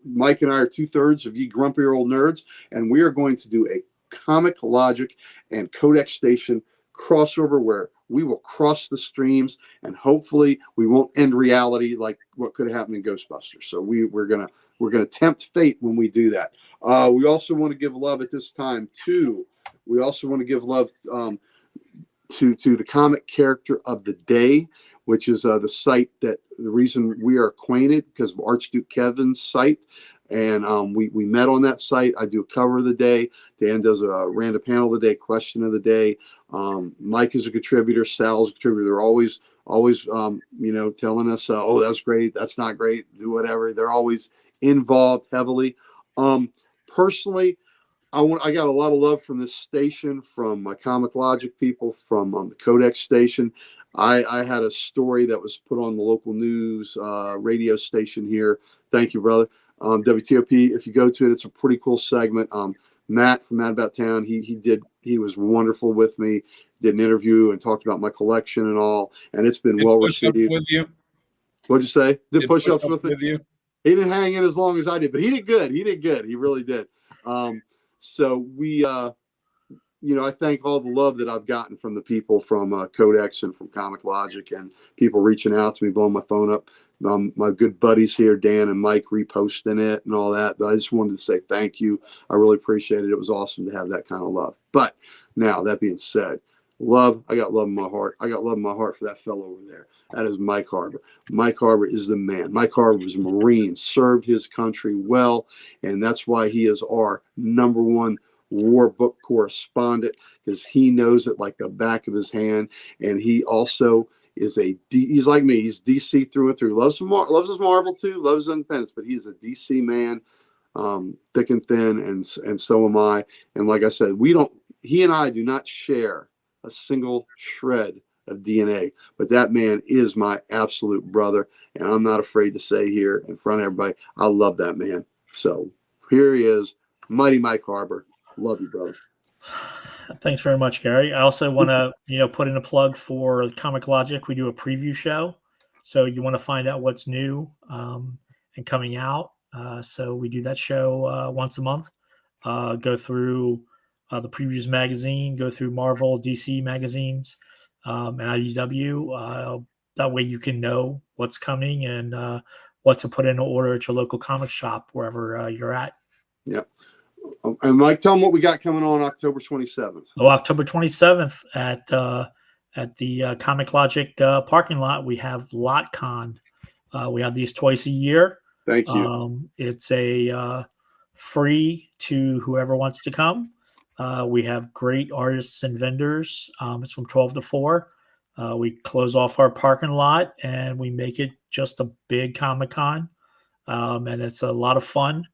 C: Mike and I are 2/3 of you grumpy old nerds, and we are going to do a Comic Logic and Codex Station crossover where we will cross the streams, and hopefully we won't end reality like what could have happened in Ghostbusters. So we're gonna tempt fate when we do that. We also want to give love at this time to. We also want to give love to the comic character of the day, which is the site that the reason we are acquainted because of Archduke Kevin's site. And we met on that site. I do a cover of the day. Dan does a random panel of the day, question of the day. Mike is a contributor. Sal's a contributor. They're always telling us, oh, that's great. That's not great. Do whatever. They're always involved heavily. Personally, I got a lot of love from this station, from my Comic Logic people, from the Codex station. I had a story that was put on the local news radio station here. Thank you, brother. WTOP, if you go to it, it's a pretty cool segment. Matt from Mad About Town, he was wonderful with me, did an interview and talked about my collection and all, and it's been well received.
A: With you?
C: What'd you say? Did push-ups with
A: you?
C: He didn't hang in as long as I did, but he did good. He really did. So we, I thank all the love that I've gotten from the people from Codex and from Comic Logic, and people reaching out to me, blowing my phone up. My good buddies here, Dan and Mike, reposting it and all that. But I just wanted to say thank you. I really appreciate it. It was awesome to have that kind of love. But now, that being said, I got love in my heart. I got love in my heart for that fellow over there. That is Mike Harbor. Mike Harbor is the man. Mike Harbor was a Marine, served his country well, and that's why he is our number one war book correspondent, because he knows it like the back of his hand. And he also is he's like me. He's DC through and through. Loves his Marvel too. Loves his Independence, but he is a DC man, thick and thin, and so am I. And like I said, he and I do not share a single shred of DNA, but that man is my absolute brother, and I'm not afraid to say here in front of everybody, I love that man. So here he is, mighty Mike Harbor. Love you, brother.
B: Thanks very much, Gary. I also want to, put in a plug for Comic Logic. We do a preview show, so you want to find out what's new and coming out. So we do that show once a month. Go through the previews magazine, go through Marvel, DC magazines, and IDW. That way you can know what's coming and what to put in order at your local comic shop, wherever you're at.
C: Yeah. And Mike, tell them what we got coming on October 27th.
B: Oh, October 27th at the Comic Logic parking lot, we have LotCon. We have these twice a year.
C: Thank you.
B: It's a free to whoever wants to come. We have great artists and vendors. It's from 12 to 4. We close off our parking lot and we make it just a big Comic-Con. And it's a lot of fun.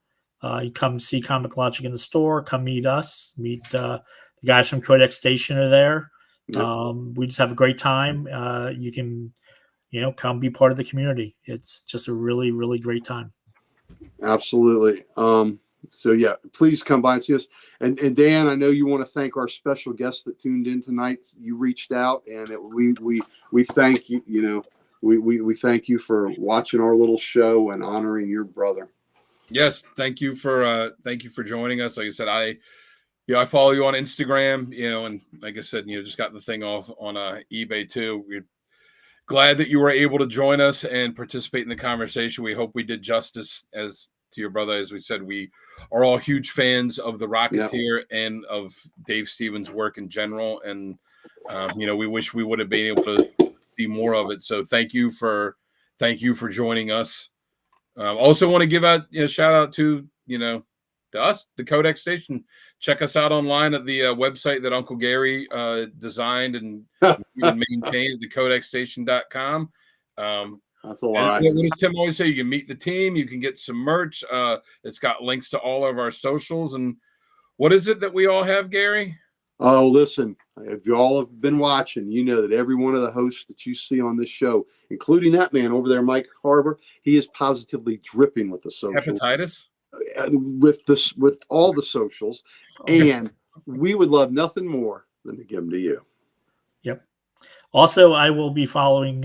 B: You come see Comic Logic in the store, come meet us, meet the guys from Codex Station are there. Yep. We just have a great time. You can, come be part of the community. It's just a really, really great time.
C: Absolutely. So yeah, please come by and see us. And Dan, I know you want to thank our special guest that tuned in tonight. You reached out, and we thank you. We thank you for watching our little show and honoring your brother.
A: Yes, thank you for joining us. Like I said, I follow you on Instagram, and like I said, just got the thing off on eBay too. We're glad that you were able to join us and participate in the conversation. We hope we did justice as to your brother. As we said, we are all huge fans of the Rocketeer and of Dave Stevens' work in general. And we wish we would have been able to see more of it. So thank you for joining us. Also want to give out shout out to to us, the Codex Station. Check us out online at the website that Uncle Gary designed and maintained, thecodexstation.com.
C: That's a lot.
A: What does Tim always say? You can meet the team, you can get some merch. It's got links to all of our socials. And what is it that we all have, Gary?
C: Oh, listen, if you all have been watching, you know that every one of the hosts that you see on this show, including that man over there, Mike Harbor, he is positively dripping with the socials.
A: Hepatitis?
C: With all the socials. And we would love nothing more than to give them to you.
B: Yep. Also, I will be following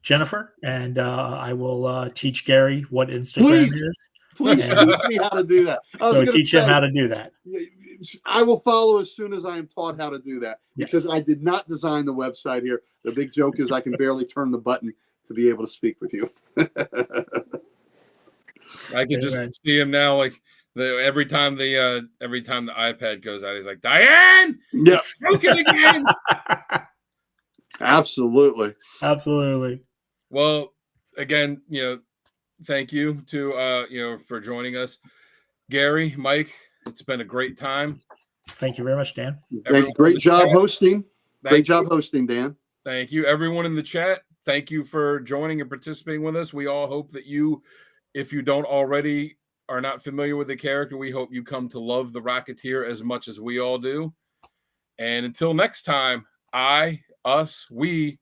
B: Jennifer, and I will teach Gary what Instagram is.
C: Please teach me how to do that.
B: So teach him how to do that.
C: I will follow as soon as I am taught how to do that, because
B: Yes.
C: I did not design the website here. The big joke is I can barely turn the button to be able to speak with you.
A: I could just see him now, like every time the iPad goes out, he's like, Diane,
C: Yeah,
A: broken again.
C: absolutely.
B: Absolutely.
A: Well, again, thank you to for joining us, Gary, Mike. It's been a great time.
B: Thank you very much, Dan.
C: Great job hosting. Great job
A: you.
C: hosting, Dan.
A: Thank you, everyone in the chat. Thank you for joining and participating with us. We all hope that you, if you don't already are not familiar with the character, we hope you come to love the Rocketeer as much as we all do. And until next time, we